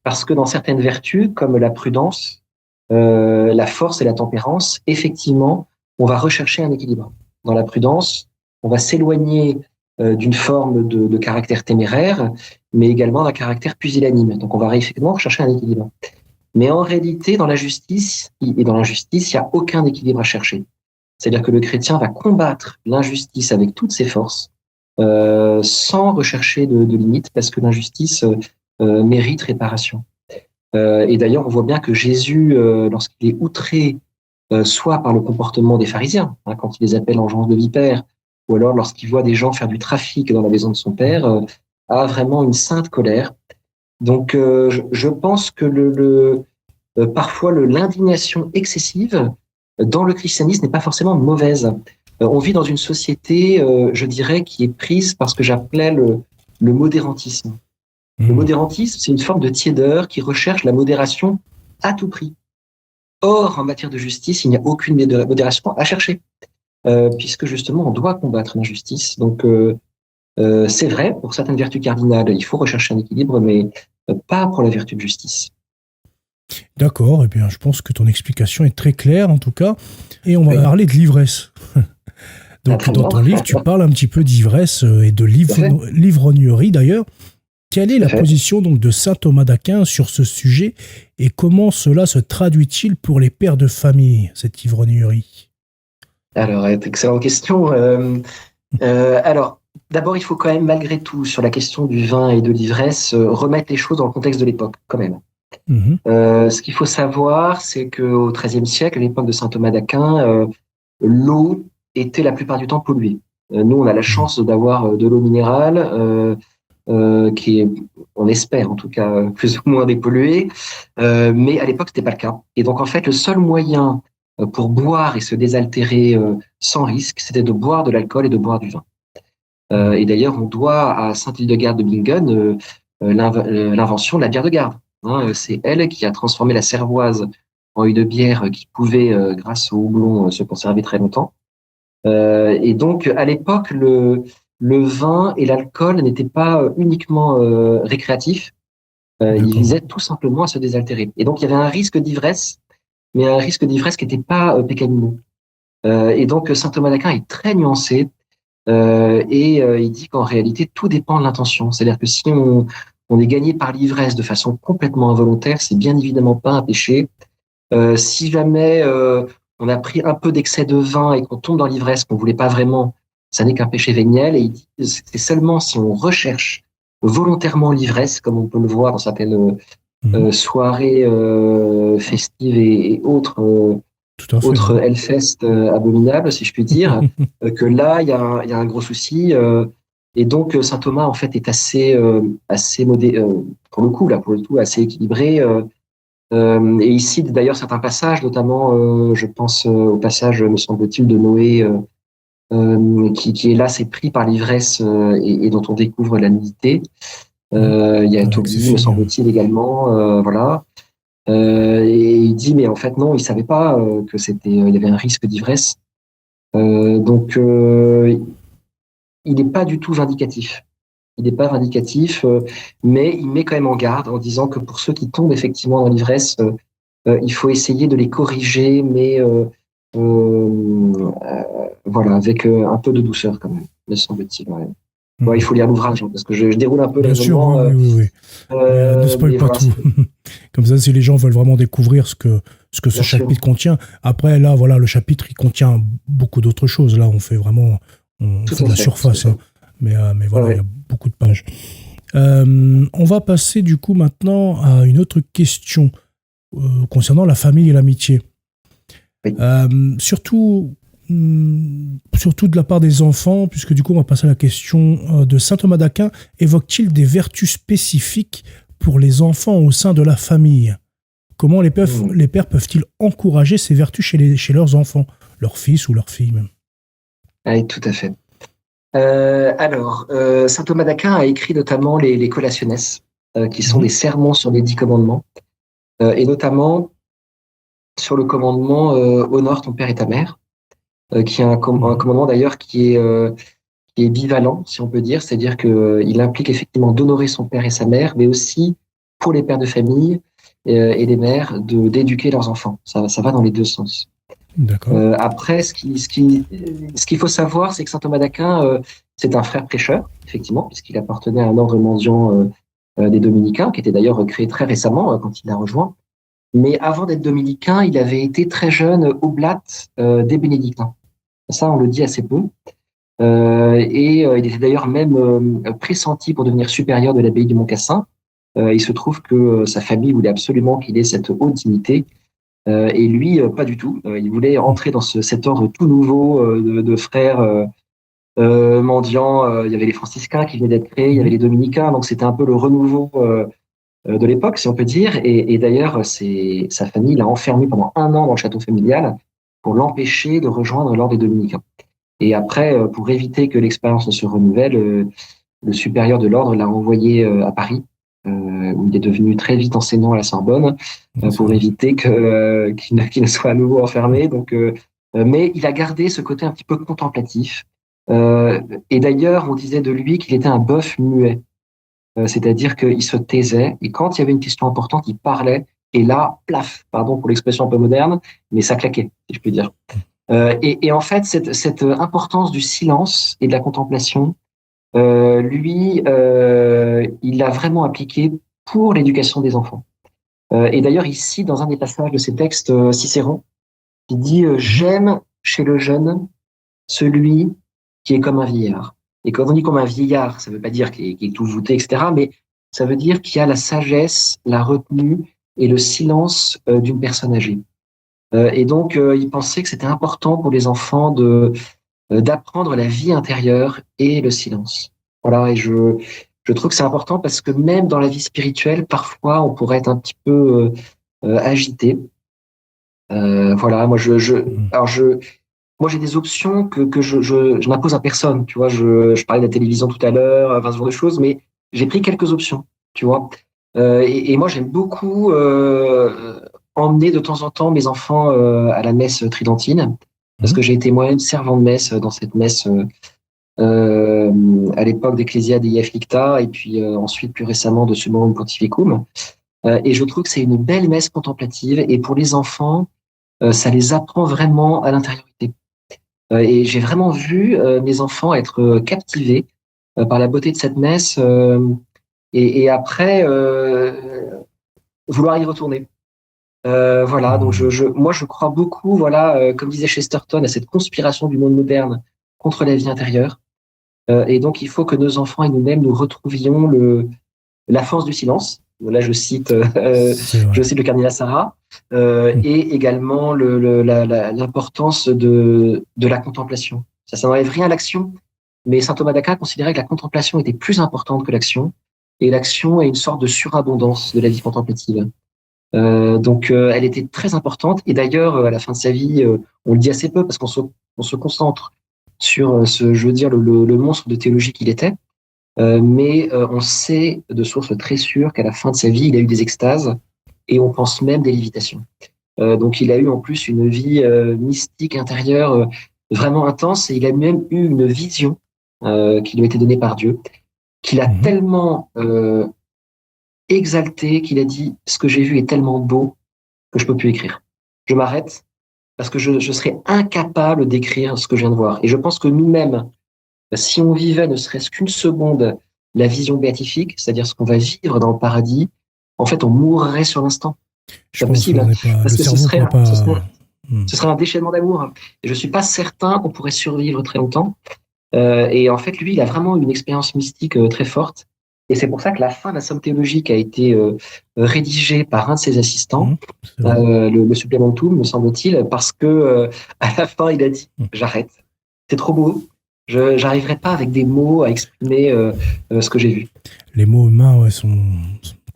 Parce que dans certaines vertus, comme la prudence, la force et la tempérance, effectivement, on va rechercher un équilibre. Dans la prudence, on va s'éloigner d'une forme de caractère téméraire, mais également d'un caractère pusillanime. Donc on va effectivement rechercher un équilibre. Mais en réalité, dans la justice et dans l'injustice, il n'y a aucun équilibre à chercher. C'est-à-dire que le chrétien va combattre l'injustice avec toutes ses forces, sans rechercher de limites, parce que l'injustice mérite réparation. Et d'ailleurs, on voit bien que Jésus, lorsqu'il est outré, soit par le comportement des pharisiens, hein, quand il les appelle engeance de vipères, ou alors lorsqu'il voit des gens faire du trafic dans la maison de son père, a vraiment une sainte colère. Donc, je pense que parfois l'indignation excessive dans le christianisme n'est pas forcément mauvaise. On vit dans une société, je dirais, qui est prise par ce que j'appelais le modérantisme. Le modérantisme, c'est une forme de tiédeur qui recherche la modération à tout prix. Or, en matière de justice, il n'y a aucune modération à chercher, puisque justement, on doit combattre l'injustice. Donc, c'est vrai, pour certaines vertus cardinales, il faut rechercher un équilibre, mais pas pour la vertu de justice. D'accord, eh bien, je pense que ton explication est très claire, en tout cas. Et on va parler de l'ivresse. Donc, dans ton livre, tu parles un petit peu d'ivresse et de l'ivrognerie, d'ailleurs. Quelle est la position donc de saint Thomas d'Aquin sur ce sujet et comment cela se traduit-il pour les pères de famille, cette ivrognerie? Alors, excellente question. Alors, d'abord, il faut quand même, malgré tout, sur la question du vin et de l'ivresse, remettre les choses dans le contexte de l'époque, quand même. Ce qu'il faut savoir, c'est qu'au XIIIe siècle, à l'époque de saint Thomas d'Aquin, l'eau était la plupart du temps polluée. Nous, on a la chance d'avoir de l'eau minérale, qui est, on espère en tout cas, plus ou moins dépolluée, mais à l'époque, c'était pas le cas. Et donc, en fait, le seul moyen pour boire et se désaltérer sans risque, c'était de boire de l'alcool et de boire du vin. Et d'ailleurs, on doit à Sainte-Hildegarde de Bingen l'invention de la bière de garde. Hein, c'est elle qui a transformé la cervoise en une bière qui pouvait, grâce au houblon, se conserver très longtemps. Et donc, à l'époque, le vin et l'alcool n'étaient pas uniquement récréatifs. Ils visaient tout simplement à se désaltérer. Et donc, il y avait un risque d'ivresse, mais un risque d'ivresse qui n'était pas pécamineux. Et donc, saint Thomas d'Aquin est très nuancé. Il dit qu'en réalité, tout dépend de l'intention. C'est-à-dire que si on est gagné par l'ivresse de façon complètement involontaire, c'est bien évidemment pas un péché. Si jamais on a pris un peu d'excès de vin et qu'on tombe dans l'ivresse qu'on voulait pas vraiment, ça n'est qu'un péché véniel. Et il dit que c'est seulement si on recherche volontairement l'ivresse, comme on peut le voir dans certaines soirées festives et autres Hellfest abominables, si je puis dire, que là, il y a un gros souci. Et donc, saint Thomas, en fait, est assez pour le coup, assez équilibré. Et il cite d'ailleurs certains passages, notamment, je pense au passage, me semble-t-il, de Noé, qui est là, c'est pris par l'ivresse et dont on découvre la nudité. Il y a Tobie, me semble-t-il, également, voilà. Et il dit, mais en fait, non, il savait pas que il y avait un risque d'ivresse. Donc, il n'est pas du tout vindicatif. Il n'est pas vindicatif, mais il met quand même en garde en disant que pour ceux qui tombent effectivement dans l'ivresse, il faut essayer de les corriger, mais voilà, avec un peu de douceur quand même, me semble-t-il. Ouais. Bon, il faut lire l'ouvrage, parce que je déroule un peu Bien sûr, oui. Ne spoil pas tout. Comme ça, si les gens veulent vraiment découvrir ce que ce chapitre contient. Après, là, voilà, le chapitre, il contient beaucoup d'autres choses. Là, on fait vraiment fait de la surface. Hein. Mais voilà, il y a beaucoup de pages. On va passer, du coup, maintenant à une autre question concernant la famille et l'amitié. Oui. Surtout de la part des enfants, puisque du coup on va passer à la question de saint Thomas d'Aquin. Évoque-t-il des vertus spécifiques pour les enfants au sein de la famille? Comment les pères peuvent-ils encourager ces vertus chez leurs enfants, leurs fils ou leurs filles même? Oui, tout à fait. Alors, saint Thomas d'Aquin a écrit notamment les Collationes, qui sont des sermons sur les 10 commandements, et notamment sur le commandement honore ton père et ta mère, qui est un commandement d'ailleurs qui qui est bivalent, si on peut dire, c'est-à-dire qu'il implique effectivement d'honorer son père et sa mère, mais aussi pour les pères de famille et les mères d'éduquer leurs enfants. Ça va dans les deux sens. D'accord. Après, ce qu'il faut savoir, c'est que saint Thomas d'Aquin, c'est un frère prêcheur, effectivement, puisqu'il appartenait à un ordre mendiant des dominicains, qui était d'ailleurs créé très récemment quand il l'a rejoint. Mais avant d'être dominicain, il avait été très jeune oblate des bénédictins. Ça, on le dit assez peu. Il était d'ailleurs même pressenti pour devenir supérieur de l'abbaye du Mont-Cassin. Il se trouve que sa famille voulait absolument qu'il ait cette haute dignité. Et lui, pas du tout. Il voulait entrer dans cet ordre tout nouveau de frères mendiants. Il y avait les franciscains qui venaient d'être créés, il y avait les dominicains, donc c'était un peu le renouveau de l'époque, si on peut dire. Et d'ailleurs, sa famille l'a enfermé pendant 1 an dans le château familial pour l'empêcher de rejoindre l'ordre des dominicains. Et après, pour éviter que l'expérience ne se renouvelle, le supérieur de l'ordre l'a envoyé à Paris, où il est devenu très vite enseignant à la Sorbonne, pour éviter qu'il ne soit à nouveau enfermé. Donc, mais il a gardé ce côté un petit peu contemplatif. Et d'ailleurs, on disait de lui qu'il était un bœuf muet, c'est-à-dire qu'il se taisait, et quand il y avait une question importante, il parlait, et là, plaf, pardon pour l'expression un peu moderne, mais ça claquait, si je peux dire. Et en fait, cette importance du silence et de la contemplation, lui, il l'a vraiment appliqué pour l'éducation des enfants. Et d'ailleurs, ici, dans un des passages de ses textes, Cicéron, il dit j'aime chez le jeune celui qui est comme un vieillard. Et quand on dit comme un vieillard, ça ne veut pas dire qu'il est tout voûté, etc., mais ça veut dire qu'il y a la sagesse, la retenue et le silence d'une personne âgée. Et donc, il pensait que c'était important pour les enfants d'apprendre la vie intérieure et le silence. Voilà, et je trouve que c'est important parce que même dans la vie spirituelle, parfois, on pourrait être un petit peu agité. Voilà, moi, moi, j'ai des options que je n'impose à personne. Tu vois, je parlais de la télévision tout à l'heure, enfin, ce genre de choses, mais j'ai pris quelques options, tu vois. Et moi, j'aime beaucoup emmener de temps en temps mes enfants à la messe tridentine, parce que j'ai été moi-même servant de messe dans cette messe à l'époque d'Ecclesia Dei Afflicta, et puis ensuite, plus récemment, de Summum Pontificum. Et je trouve que c'est une belle messe contemplative, et pour les enfants, ça les apprend vraiment à l'intériorité. Et j'ai vraiment vu mes enfants être captivés par la beauté de cette messe et après vouloir y retourner. Voilà, donc moi je crois beaucoup, voilà, comme disait Chesterton, à cette conspiration du monde moderne contre la vie intérieure. Et donc il faut que nos enfants et nous-mêmes nous retrouvions la force du silence. Là, je cite le cardinal Sarah, et également l'importance de la contemplation. Ça n'enlève rien à l'action, mais saint Thomas d'Aquin considérait que la contemplation était plus importante que l'action, et l'action est une sorte de surabondance de la vie contemplative. Donc, elle était très importante, et d'ailleurs, à la fin de sa vie, on le dit assez peu parce qu'on se concentre sur je veux dire, le monstre de théologie qu'il était. Mais on sait de sources très sûres qu'à la fin de sa vie, il a eu des extases et on pense même des lévitations. Donc il a eu en plus une vie mystique intérieure vraiment intense et il a même eu une vision qui lui a été donnée par Dieu, qu'il a tellement exalté qu'il a dit « ce que j'ai vu est tellement beau que je peux plus écrire. Je m'arrête parce que je serais incapable d'écrire ce que je viens de voir. » Et je pense que nous-mêmes, si on vivait ne serait-ce qu'une seconde la vision béatifique, c'est-à-dire ce qu'on va vivre dans le paradis, en fait, on mourrait sur l'instant. C'est possible, parce que ce serait un déchaînement d'amour. Et je suis pas certain qu'on pourrait survivre très longtemps. Et en fait, lui, il a vraiment une expérience mystique très forte. Et c'est pour ça que la fin de la somme théologique a été rédigée par un de ses assistants, le Supplementum, me semble-t-il, parce que à la fin, il a dit « j'arrête, c'est trop beau ». Je n'arriverai pas avec des mots à exprimer ce que j'ai vu. Les mots humains,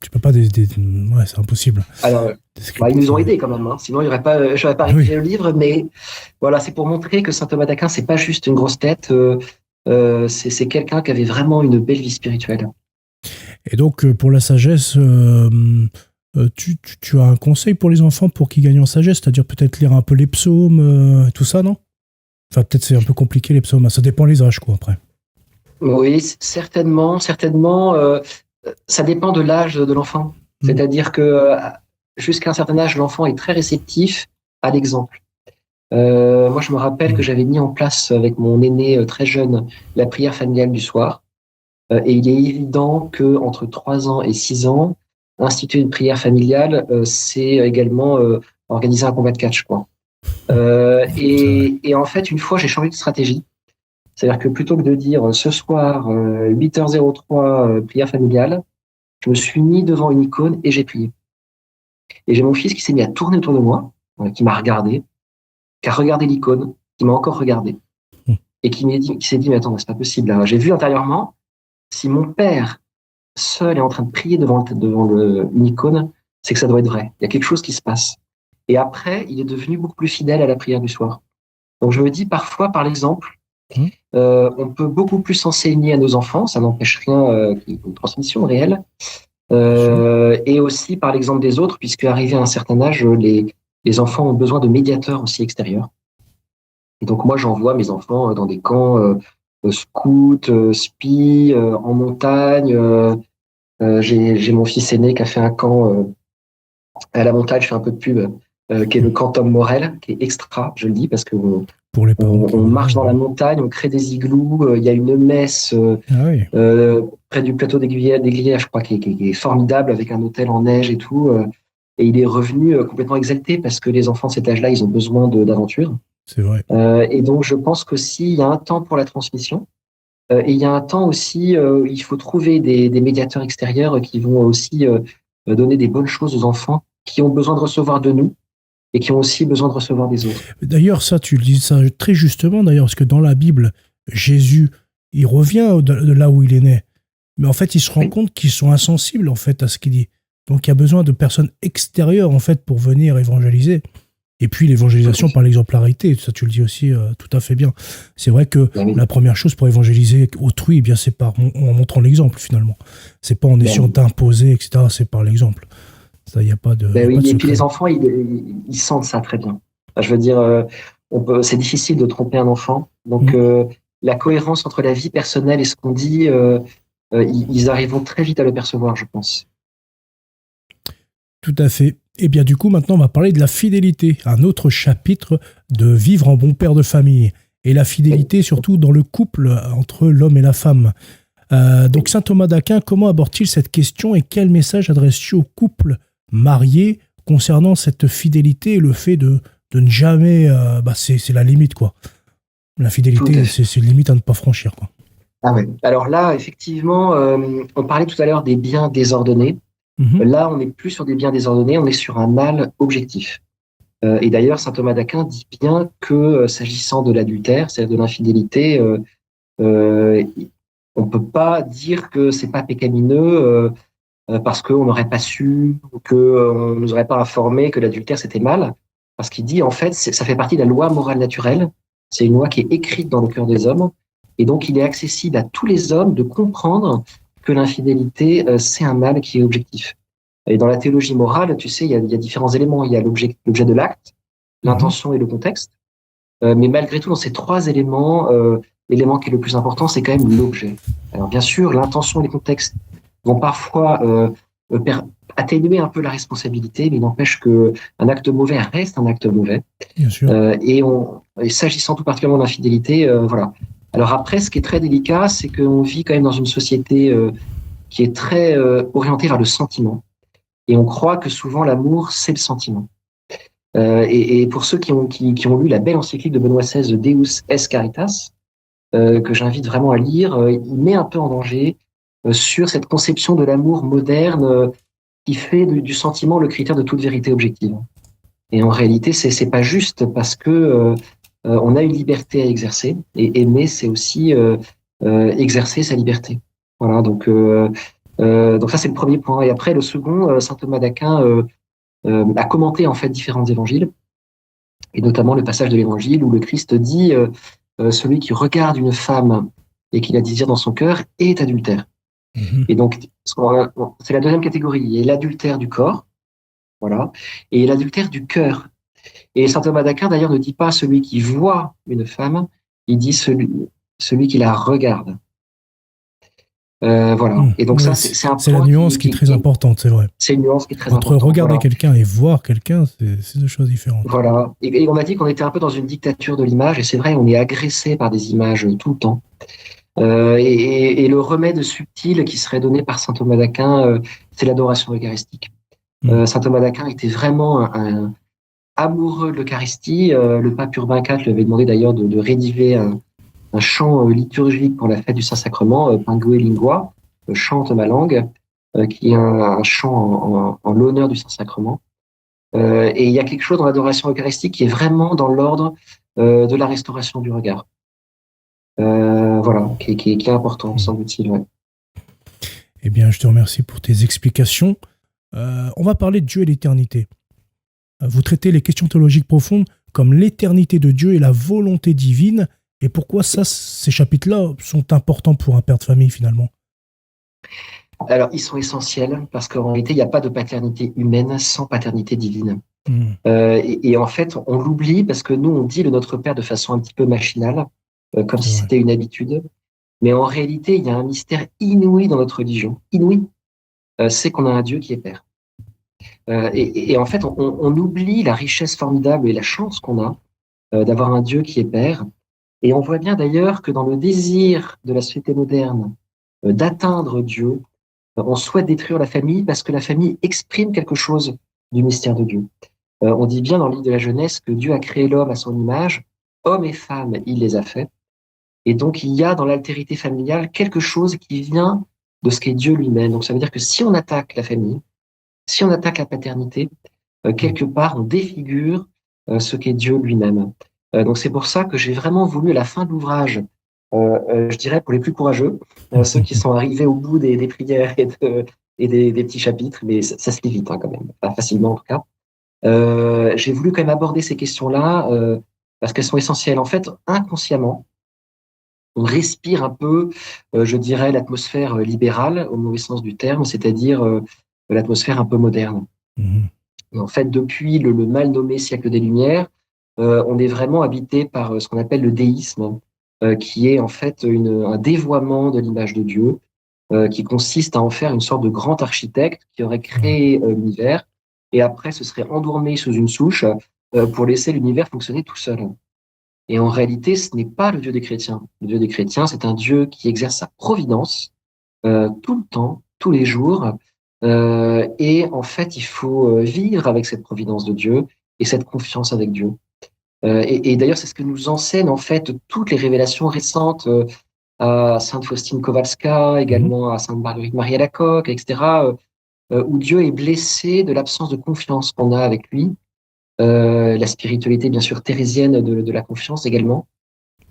tu peux pas c'est impossible. Alors, ils nous ont aidés quand même, hein. Sinon il y aurait pas, j'aurais pas rédigé le livre, mais voilà, c'est pour montrer que saint Thomas d'Aquin, c'est pas juste une grosse tête, c'est quelqu'un qui avait vraiment une belle vie spirituelle. Et donc pour la sagesse, tu as un conseil pour les enfants pour qu'ils gagnent en sagesse, c'est-à-dire peut-être lire un peu les psaumes, tout ça, non? Enfin, peut-être c'est un peu compliqué les psaumes, ça dépend les âges, quoi, après. Oui, certainement, certainement. Ça dépend de l'âge de l'enfant. Mm. C'est-à-dire que jusqu'à un certain âge, l'enfant est très réceptif à l'exemple. Moi, je me rappelle que Mm. j'avais mis en place avec mon aîné très jeune la prière familiale du soir. Et il est évident que entre 3 ans et 6 ans, instituer une prière familiale, c'est également organiser un combat de catch, quoi. C'est vrai. Et en fait, une fois, j'ai changé de stratégie. C'est-à-dire que plutôt que de dire ce soir 8h03 prière familiale, je me suis mis devant une icône et j'ai prié. Et j'ai mon fils qui s'est mis à tourner autour de moi, qui m'a regardé, qui a regardé l'icône, qui m'a encore regardé Mm. et qui s'est dit mais attends, c'est pas possible là. J'ai vu intérieurement si mon père seul est en train de prier devant une icône, c'est que ça doit être vrai. Il y a quelque chose qui se passe. Et après, il est devenu beaucoup plus fidèle à la prière du soir. Donc je me dis parfois, par l'exemple, Mm. on peut beaucoup plus enseigner à nos enfants, ça n'empêche rien qu'il y ait une transmission réelle, Bien sûr. et aussi par l'exemple des autres, puisque arrivé à un certain âge, les enfants ont besoin de médiateurs aussi extérieurs. Et donc moi, j'envoie mes enfants dans des camps scouts, spi, en montagne. J'ai mon fils aîné qui a fait un camp à la montagne, je fais un peu de pub, qui est le Mm. camp Tom Morel, qui est extra, je le dis, parce que Pour les parents qui on voudraient. marche dans la montagne, on crée des igloos, il y a une messe Ah oui, près du plateau d'Aiguillère, je crois, qui est formidable, avec un hôtel en neige et tout. Et il est revenu complètement exalté, parce que les enfants de cet âge-là, ils ont besoin d'aventure. c'est vrai. Et donc, je pense qu'aussi, il y a un temps pour la transmission. Et il y a un temps aussi, il faut trouver des médiateurs extérieurs qui vont aussi donner des bonnes choses aux enfants qui ont besoin de recevoir de nous et qui ont aussi besoin de recevoir des autres. D'ailleurs, ça, tu le dis ça très justement, d'ailleurs, parce que dans la Bible, Jésus, il revient de là où il est né. Mais en fait, il se rend Oui, compte qu'ils sont insensibles, en fait, à ce qu'il dit. Donc, il y a besoin de personnes extérieures, en fait, pour venir évangéliser. Et puis, tout à l'évangélisation fait. par l'exemplarité, ça, tu le dis aussi tout à fait bien. C'est vrai que Ben oui, la première chose pour évangéliser autrui, eh bien, c'est en montrant l'exemple, finalement. C'est pas en ben essayant oui. d'imposer, etc. C'est par l'exemple. Ça, il n'y a pas de, Ben y a pas de oui. Et puis les secret. enfants, ils sentent ça très bien. Enfin, je veux dire, c'est difficile de tromper un enfant. Donc, Mm. la cohérence entre la vie personnelle et ce qu'on dit, ils arriveront très vite à le percevoir, je pense. Tout à fait. Et bien du coup, maintenant, on va parler de la fidélité, un autre chapitre de vivre en bon père de famille. Et la Oui, fidélité, surtout dans le couple entre l'homme et la femme. Donc, oui. saint Thomas d'Aquin, comment aborde-t-il cette question et quel message adresse-t-il au couple marié concernant cette fidélité et le fait de ne jamais. C'est la limite, quoi. La Tout à fidélité, fait. c'est une limite à ne pas franchir, quoi. Ah ouais. Alors là, effectivement, on parlait tout à l'heure des biens désordonnés. Mhm. Là, on n'est plus sur des biens désordonnés, on est sur un mal objectif. Et d'ailleurs, saint Thomas d'Aquin dit bien que s'agissant de l'adultère, c'est-à-dire de l'infidélité, euh, on peut pas dire que c'est pas pécamineux parce qu'on n'aurait pas su, ou que on nous aurait pas informé que l'adultère c'était mal. Parce qu'il dit en fait, ça fait partie de la loi morale naturelle. C'est une loi qui est écrite dans le cœur des hommes, et donc il est accessible à tous les hommes de comprendre que l'infidélité c'est un mal qui est objectif. Et dans la théologie morale, tu sais, il y a différents éléments. Il y a l'objet de l'acte, Mhm. l'intention et le contexte. Mais malgré tout, dans ces trois éléments, l'élément qui est le plus important, c'est quand même l'objet. Alors bien sûr, l'intention et le contexte vont parfois per- atténuer un peu la responsabilité, mais il n'empêche que un acte mauvais reste un acte mauvais. Bien sûr. Et s'agissant tout particulièrement d'infidélité, voilà. Alors après, ce qui est très délicat, c'est qu'on vit quand même dans une société qui est très orientée vers le sentiment. Et on croit que souvent l'amour, c'est le sentiment. Et pour ceux qui ont lu la belle encyclique de Benoît XVI, Deus es Caritas, que j'invite vraiment à lire, il met un peu en danger sur cette conception de l'amour moderne qui fait du sentiment le critère de toute vérité objective. Et en réalité, c'est pas juste parce que on a une liberté à exercer et aimer, c'est aussi exercer sa liberté. Voilà, donc ça c'est le premier point. Et après le second, saint Thomas d'Aquin a commenté en fait différents évangiles et notamment le passage de l'évangile où le Christ dit celui qui regarde une femme et qui la désire dans son cœur est adultère. Mhm. Et donc c'est la deuxième catégorie. Il y a l'adultère du corps, voilà, et l'adultère du cœur. Et saint Thomas d'Aquin d'ailleurs ne dit pas celui qui voit une femme, il dit celui qui la regarde. Voilà. Et donc Ouais, ça, c'est un c'est la point nuance qui est très importante, c'est vrai. c'est une nuance qui est très Entre importante. regarder Voilà. quelqu'un et voir quelqu'un, c'est deux choses différentes. Voilà. Et on a dit qu'on était un peu dans une dictature de l'image, et c'est vrai, on est agressé par des images tout le temps. Et le remède subtil qui serait donné par saint Thomas d'Aquin, c'est l'adoration eucharistique. Saint Thomas d'Aquin était vraiment un amoureux de l'Eucharistie. Le pape Urbain IV lui avait demandé d'ailleurs de rédiger un chant liturgique pour la fête du Saint-Sacrement, Pingue Lingua, chante ma langue, qui est un chant en l'honneur du Saint-Sacrement. Et il y a quelque chose dans l'adoration eucharistique qui est vraiment dans l'ordre de la restauration du regard. Voilà, qui est important, semble-t-il. Ouais. Eh bien, je te remercie pour tes explications. On va parler de Dieu et l'éternité. Vous traitez les questions théologiques profondes comme l'éternité de Dieu et la volonté divine. Et pourquoi ces chapitres-là sont importants pour un père de famille, finalement? Alors, ils sont essentiels parce qu'en réalité, il n'y a pas de paternité humaine sans paternité divine. Mm. Et en fait, on l'oublie parce que nous, on dit le Notre Père de façon un petit peu machinale, comme C'est si vrai. c'était une habitude. Mais en réalité, il y a un mystère inouï dans notre religion. Inouï, c'est qu'on a un Dieu qui est Père. Et en fait, on oublie la richesse formidable et la chance qu'on a d'avoir un Dieu qui est Père. Et on voit bien d'ailleurs que dans le désir de la société moderne d'atteindre Dieu, on souhaite détruire la famille parce que la famille exprime quelque chose du mystère de Dieu. On dit bien dans le livre de la Genèse que Dieu a créé l'homme à son image, hommes et femmes, il les a faits. Et donc, il y a dans l'altérité familiale quelque chose qui vient de ce qu'est Dieu lui-même. Donc, ça veut dire que si on attaque la famille, si on attaque la paternité, quelque part, on défigure ce qu'est Dieu lui-même. Donc, c'est pour ça que j'ai vraiment voulu, à la fin de l'ouvrage, je dirais pour les plus courageux, ceux qui sont arrivés au bout des prières et des petits chapitres, mais ça se lit vite quand même, pas facilement en tout cas. J'ai voulu quand même aborder ces questions-là parce qu'elles sont essentielles. En fait, inconsciemment, on respire un peu, je dirais, l'atmosphère libérale au mauvais sens du terme, c'est-à-dire l'atmosphère un peu moderne. Mm. Et en fait, depuis le mal nommé siècle des Lumières, on est vraiment habité par ce qu'on appelle le déisme, qui est en fait un dévoiement de l'image de Dieu, qui consiste à en faire une sorte de grand architecte qui aurait Ouais. créé l'univers, et après ce serait endormi sous une souche pour laisser l'univers fonctionner tout seul. Et en réalité, ce n'est pas le Dieu des chrétiens. Le Dieu des chrétiens, c'est un Dieu qui exerce sa providence tout le temps, tous les jours. Et en fait, il faut vivre avec cette providence de Dieu et cette confiance avec Dieu. Et d'ailleurs, c'est ce que nous enseignent en fait toutes les révélations récentes à Sainte Faustine Kowalska, Mm. également à Sainte Marguerite Marie Alacoque, etc., où Dieu est blessé de l'absence de confiance qu'on a avec lui. La spiritualité, bien sûr, thérésienne de la confiance également.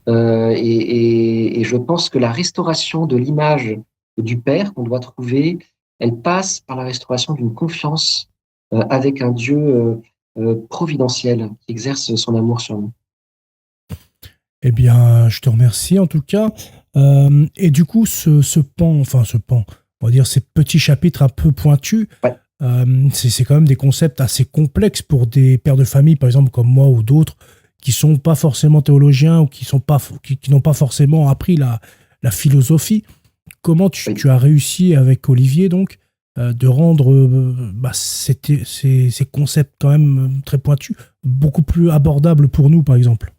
Et je pense que la restauration de l'image du Père qu'on doit trouver, elle passe par la restauration d'une confiance avec un Dieu providentiel qui exerce son amour sur nous. Eh bien, je te remercie en tout cas. Et du coup, ce pan, on va dire ces petits chapitres un peu pointus, Ouais. c'est quand même des concepts assez complexes pour des pères de famille, par exemple, comme moi ou d'autres, qui sont pas forcément théologiens ou qui n'ont pas forcément appris la philosophie. Comment Oui. tu as réussi avec Olivier, donc, de rendre ces concepts quand même très pointus beaucoup plus abordables pour nous, par exemple?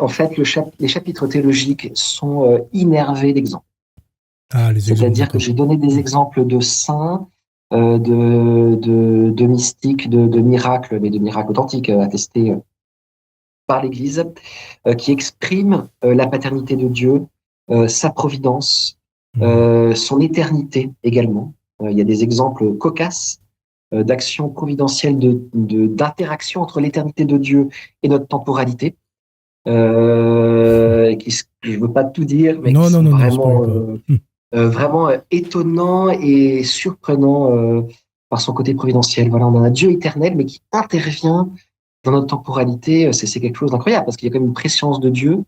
En fait, les chapitres théologiques sont innervés d'exemples. Ah, les exemples, C'est-à-dire que d'accord. j'ai donné des exemples de saints, de mystiques, de miracles, mais de miracles authentiques attestés par l'Église, qui expriment la paternité de Dieu, sa providence, Mhm. son éternité également. Il y a des exemples cocasses d'actions providentielles, d'interaction entre l'éternité de Dieu et notre temporalité, je ne veux pas tout dire, mais qui Non, non, sont non, non, spoil vraiment, pas. Hmm. vraiment étonnants et surprenants par son côté providentiel. Voilà, on a un Dieu éternel, mais qui intervient dans notre temporalité. C'est quelque chose d'incroyable, parce qu'il y a quand même une préscience de Dieu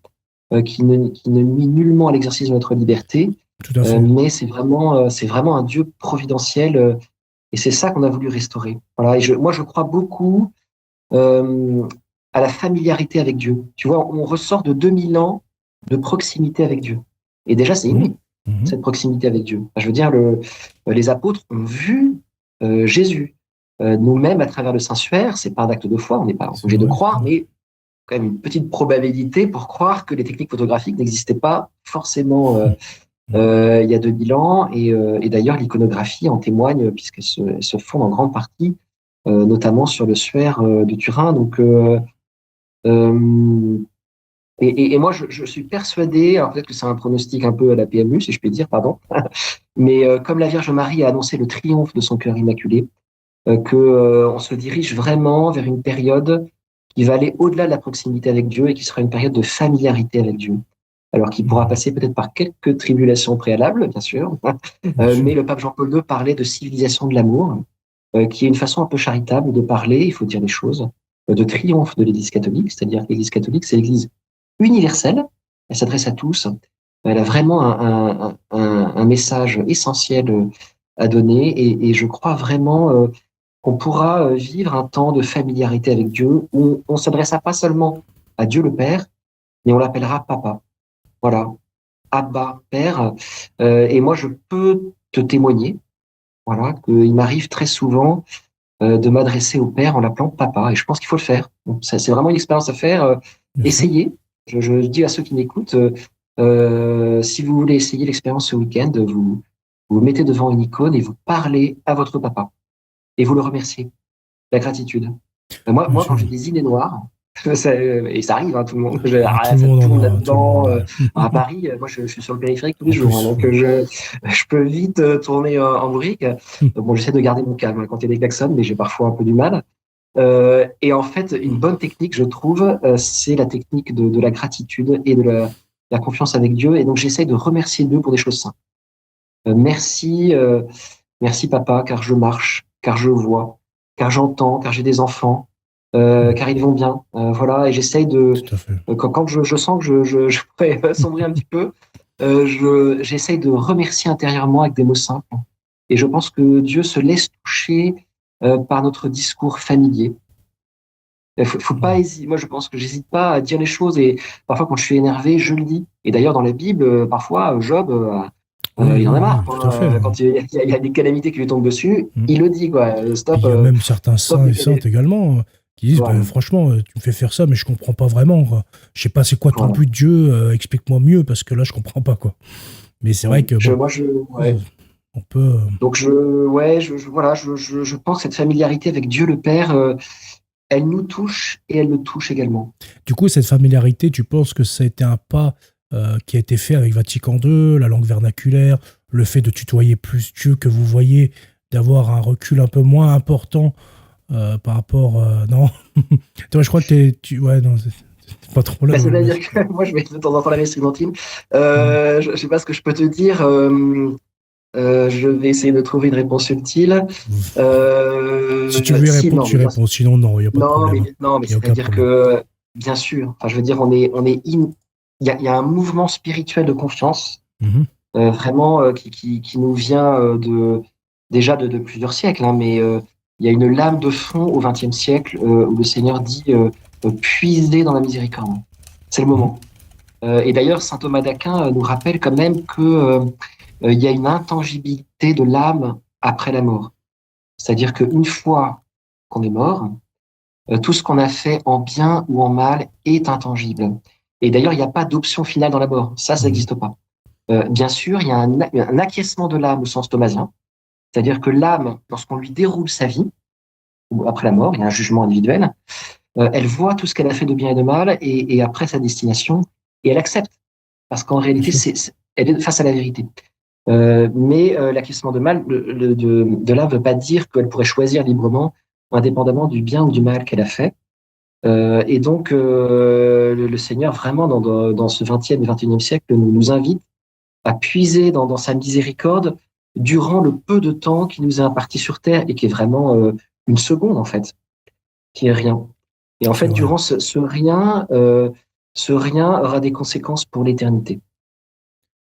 qui ne nuit nullement à l'exercice de notre liberté, Tout à fait. mais c'est vraiment un Dieu providentiel, et c'est ça qu'on a voulu restaurer. Voilà, et moi, je crois beaucoup euh, à la familiarité avec Dieu. Tu vois, on ressort de 2000 ans de proximité avec Dieu. Et déjà, c'est Mhm. inouï. Mhm. cette proximité avec Dieu. Enfin, je veux dire, les apôtres ont vu Jésus. Nous-mêmes, à travers le Saint-Suaire, c'est pas un acte de foi, on n'est pas C'est obligé de vrai, c'est croire, vrai. mais quand même une petite probabilité pour croire que les techniques photographiques n'existaient pas forcément Mhm. il y a 2000 ans. Et d'ailleurs, l'iconographie en témoigne, puisqu'elle se fonde en grande partie, notamment sur le Suaire de Turin. Donc, euh, et moi, je suis persuadé, alors peut-être que c'est un pronostic un peu à la PMU, si je puis dire, pardon, mais comme la Vierge Marie a annoncé le triomphe de son cœur immaculé, que on se dirige vraiment vers une période qui va aller au-delà de la proximité avec Dieu et qui sera une période de familiarité avec Dieu. Alors qui pourra Mhm. passer peut-être par quelques tribulations préalables, bien sûr, Bien sûr. mais le pape Jean-Paul II parlait de civilisation de l'amour, qui est une façon un peu charitable de parler, il faut dire les choses, de triomphe de l'Église catholique, c'est-à-dire que l'Église catholique, c'est l'Église universelle, elle s'adresse à tous, elle a vraiment un message essentiel à donner, et je crois vraiment qu'on pourra vivre un temps de familiarité avec Dieu, où on s'adressera pas seulement à Dieu le Père, mais on l'appellera Papa. Voilà, Abba, Père. Et moi, je peux te témoigner, voilà, qu'il m'arrive très souvent de m'adresser au Père en l'appelant Papa, et je pense qu'il faut le faire. Donc, ça, c'est vraiment une expérience à faire. Bien sûr. Essayez. Je dis à ceux qui m'écoutent, si vous voulez essayer l'expérience ce week-end, vous mettez devant une icône et vous parlez à votre papa et vous le remerciez. La gratitude. Bien Quand sûr. j'ai des idées noires, et ça arrive, hein, tout le monde, Ah, tout le ça monde en tourne a, tout le là-dedans. monde, ouais. À Paris, moi, je suis sur le périphérique tous les En jours, hein, plus, donc ouais. je peux vite tourner en bourrique. Bon, j'essaie de garder mon calme hein, quand il y a des klaxons, mais j'ai parfois un peu du mal. Et en fait, une bonne technique, je trouve, c'est la technique de la gratitude et de la confiance avec Dieu. Et donc, j'essaie de remercier Dieu pour des choses simples. Merci, merci papa, car je marche, car je vois, car j'entends, car j'ai des enfants, car ils vont bien. Voilà, et j'essaye de, Tout à fait. quand je sens que je pourrais sombrer un petit peu, j'essaye de remercier intérieurement avec des mots simples. Et je pense que Dieu se laisse toucher par notre discours familier. Faut pas hésiter. Moi, je pense que j'hésite pas à dire les choses et parfois, quand je suis énervé, je le dis. Et d'ailleurs, dans la Bible, parfois, Job, Oui, il en a oui, marre, oui, tout à fait. quoi. Quand il y a des calamités qui lui tombent dessus, Mm. il le dit, quoi. Puis Stop, il y a même certains stop saints les et saintes calamités. également qui disent, Voilà, ben, franchement, tu me fais faire ça, mais je comprends pas vraiment, quoi. Je sais pas c'est quoi ton voilà. but, Dieu, explique-moi mieux, parce que là, je comprends pas, quoi. Mais c'est vrai Ouais. que, bon, Ouais. on peut... Donc ouais, voilà, je pense que cette familiarité avec Dieu le Père, elle nous touche et elle le touche également. Du coup, cette familiarité, tu penses que ça a été un pas qui a été fait avec Vatican II, la langue vernaculaire, le fait de tutoyer plus Dieu que vous voyez, d'avoir un recul un peu moins important par rapport... non. Toi, je crois que ouais, non, c'est pas trop là. Bah, Ouais, c'est-à-dire que moi, je vais de temps en temps la messe tridentine. mm. Je sais pas ce que je peux te dire. Je vais essayer de trouver une réponse subtile. Si tu veux y Si, répondre, non, tu y réponds. Sinon, non, il n'y a pas de problème. non, mais Il n'y a aucun c'est-à-dire problème. que, bien sûr, enfin, je veux dire, il y a un mouvement spirituel de confiance, Mhm. vraiment, qui nous vient déjà de plusieurs siècles, hein, mais il y a une lame de fond au XXe siècle où le Seigneur dit puisez dans la miséricorde. C'est le Mhm. moment. Et d'ailleurs, saint Thomas d'Aquin nous rappelle quand même que il y a une intangibilité de l'âme après la mort. C'est-à-dire qu'une fois qu'on est mort, tout ce qu'on a fait en bien ou en mal est intangible. Et d'ailleurs, il n'y a pas d'option finale dans la mort. Ça Mhm. n'existe pas. Bien sûr, il y a un acquiescement de l'âme au sens thomasien. C'est-à-dire que l'âme, lorsqu'on lui déroule sa vie, ou après la mort, il y a un jugement individuel, elle voit tout ce qu'elle a fait de bien et de mal, et après sa destination, et elle accepte. Parce qu'en Bien réalité, sûr. elle est face à la vérité. Mais l'acquiescement de mal de là ne veut pas dire qu'elle pourrait choisir librement, indépendamment du bien ou du mal qu'elle a fait. Et donc, le Seigneur, vraiment, dans ce 20e et 21e siècle, nous invite à puiser dans sa miséricorde durant le peu de temps qui nous est imparti sur Terre et qui est vraiment une seconde, en fait, qui est rien. Et en C'est fait, vrai. durant ce rien aura des conséquences pour l'éternité.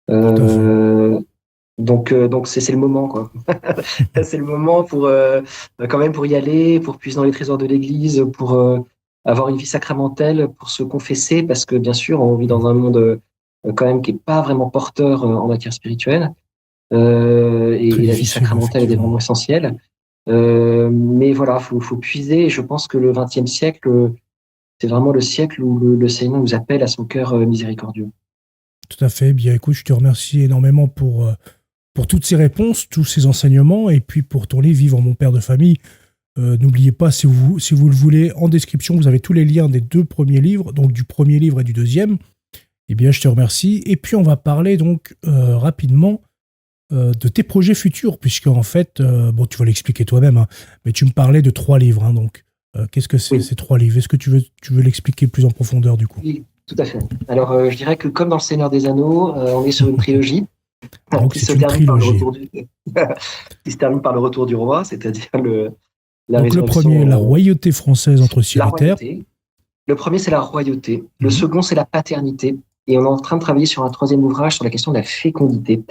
Tout à fait. Euh, donc c'est le moment, quoi. C'est le moment pour quand même pour y aller, pour puiser dans les trésors de l'Église, pour avoir une vie sacramentelle, pour se confesser, parce que bien sûr on vit dans un monde quand même qui est pas vraiment porteur en matière spirituelle. Et Très la vie difficile, sacramentale est effectivement. vraiment essentielle. Mais voilà, faut puiser. Et je pense que le XXe siècle, c'est vraiment le siècle où le Seigneur nous appelle à son cœur miséricordieux. Tout à fait. Bien, écoute, je te remercie énormément pour toutes ces réponses, tous ces enseignements, et puis pour ton livre Vivre mon père de famille. N'oubliez pas, si vous le voulez, en description, vous avez tous les liens des 2 premiers livres, donc du premier livre et du deuxième. Eh bien, je te remercie. Et puis, on va parler donc rapidement de tes projets futurs, puisque en fait, bon, tu vas l'expliquer toi-même, hein, mais tu me parlais de 3 livres. Hein, donc, qu'est-ce que c'est Oui, ces 3 livres? Est-ce que tu veux l'expliquer plus en profondeur du coup? oui, tout à fait. Alors, je dirais que comme dans Le Seigneur des Anneaux, on est sur une trilogie Donc, qui se c'est une termine par le trilogie. retour du, qui se termine par le retour du roi, c'est-à-dire la Donc, le premier, la résurrection, royauté française entre la ciel et terre. royauté. Le premier, c'est la royauté. Le Mhm, second, c'est la paternité. Et on est en train de travailler sur un troisième ouvrage sur la question de la fécondité,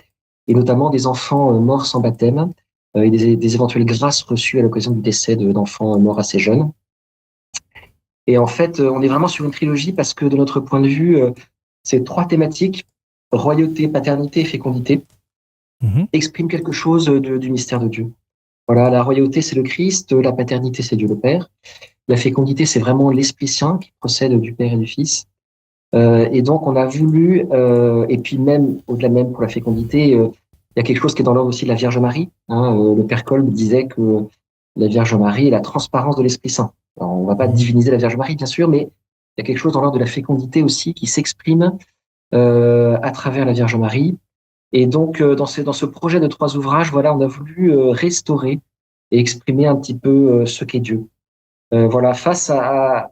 et notamment des enfants morts sans baptême et des éventuelles grâces reçues à l'occasion du décès d'enfants morts assez jeunes. Et en fait, on est vraiment sur une trilogie parce que de notre point de vue, ces 3 thématiques, royauté, paternité et fécondité, mhm, expriment quelque chose du mystère de Dieu. Voilà, la royauté, c'est le Christ, la paternité, c'est Dieu le Père. La fécondité, c'est vraiment l'Esprit Saint qui procède du Père et du Fils. Et donc, on a voulu, et puis même, au-delà même pour la fécondité, il y a quelque chose qui est dans l'ordre aussi de la Vierge Marie. Hein, le Père Kolb disait que la Vierge Marie est la transparence de l'Esprit Saint. Alors, on ne va pas mhm. diviniser la Vierge Marie, bien sûr, mais il y a quelque chose dans l'ordre de la fécondité aussi qui s'exprime à travers la Vierge Marie. Et donc, dans ce projet de 3 ouvrages, voilà, on a voulu restaurer et exprimer un petit peu ce qu'est Dieu. Voilà, face à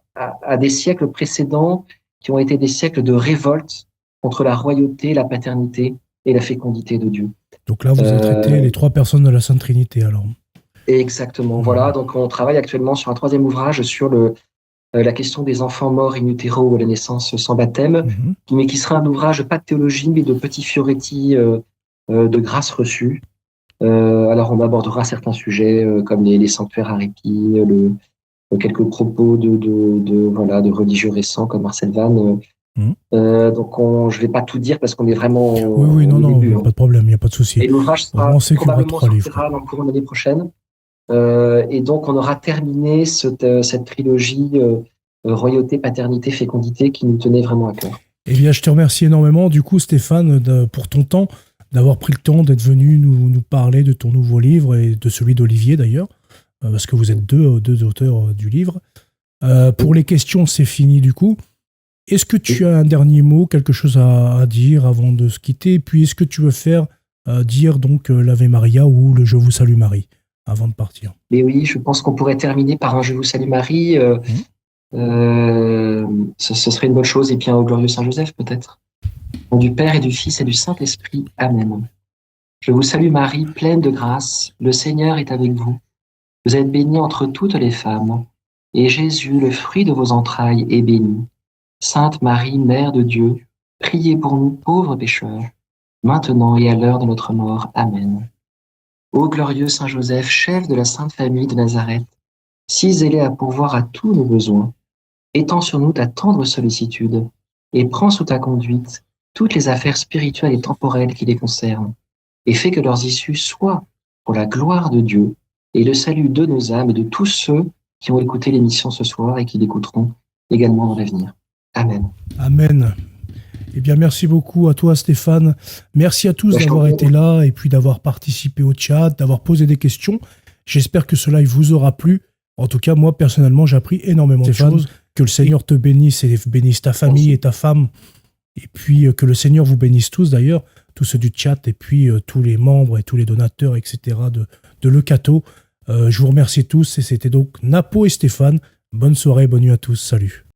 des siècles précédents qui ont été des siècles de révolte contre la royauté, la paternité et la fécondité de Dieu. Donc là, vous avez traité Euh, les 3 personnes de la Sainte Trinité, alors. Exactement. Voilà, Mhm, donc on travaille actuellement sur un troisième ouvrage sur la question des enfants morts in utero ou à la naissance sans baptême, mhm. mais qui sera un ouvrage pas de théologie, mais de petits fioretti de grâce reçue. Alors on abordera certains sujets comme les sanctuaires à répit, quelques propos voilà, de religieux récents comme Marcel Vann. Mhm. Donc je vais pas tout dire parce qu'on est vraiment Oui, oui, au non, non, il n'y début. a Hein. pas de problème, il n'y a pas de souci. Et l'ouvrage Au moins, on sera sait qu'il y aura probablement 3 livres, quoi. sortira dans le courant de l'année prochaine. Et donc on aura terminé cette trilogie royauté, paternité, fécondité qui nous tenait vraiment à cœur. Eh bien, je te remercie énormément, du coup, Stéphane, pour ton temps, d'avoir pris le temps d'être venu nous parler de ton nouveau livre et de celui d'Olivier, d'ailleurs, parce que vous êtes deux auteurs du livre. Pour Oui, les questions, c'est fini, du coup. Est-ce que tu oui. as un dernier mot, quelque chose à dire avant de se quitter? Et puis, est-ce que tu veux faire dire donc l'Ave Maria ou le Je vous salue Marie avant de partir? Mais oui, je pense qu'on pourrait terminer par un Je vous salue Marie. Mhm. Ce serait une bonne chose. Et puis un au glorieux Saint Joseph peut-être. Au nom du Père et du Fils et du Saint-Esprit. Amen. Je vous salue Marie, pleine de grâce. Le Seigneur est avec vous. Vous êtes bénie entre toutes les femmes. Et Jésus, le fruit de vos entrailles, est béni. Sainte Marie, Mère de Dieu, priez pour nous pauvres pécheurs, maintenant et à l'heure de notre mort. Amen. Ô glorieux Saint Joseph, chef de la Sainte Famille de Nazareth, si zélé à pourvoir à tous nos besoins, étends sur nous ta tendre sollicitude et prends sous ta conduite toutes les affaires spirituelles et temporelles qui les concernent, et fais que leurs issues soient pour la gloire de Dieu et le salut de nos âmes et de tous ceux qui ont écouté l'émission ce soir et qui l'écouteront également dans l'avenir. Amen. Amen. Eh bien, merci beaucoup à toi, Stéphane. Merci à tous Je t'en d'avoir prie. été là et puis d'avoir participé au chat, d'avoir posé des questions. J'espère que ce live vous aura plu. En tout cas, moi, personnellement, j'ai appris énormément de choses. Que le Seigneur te bénisse et bénisse ta famille Merci. et ta femme. Et puis, que le Seigneur vous bénisse tous, d'ailleurs, tous ceux du chat et puis tous les membres et tous les donateurs, etc. de Le Cateau. Je vous remercie tous et c'était donc Napo et Stéphane. Bonne soirée, bonne nuit à tous. Salut.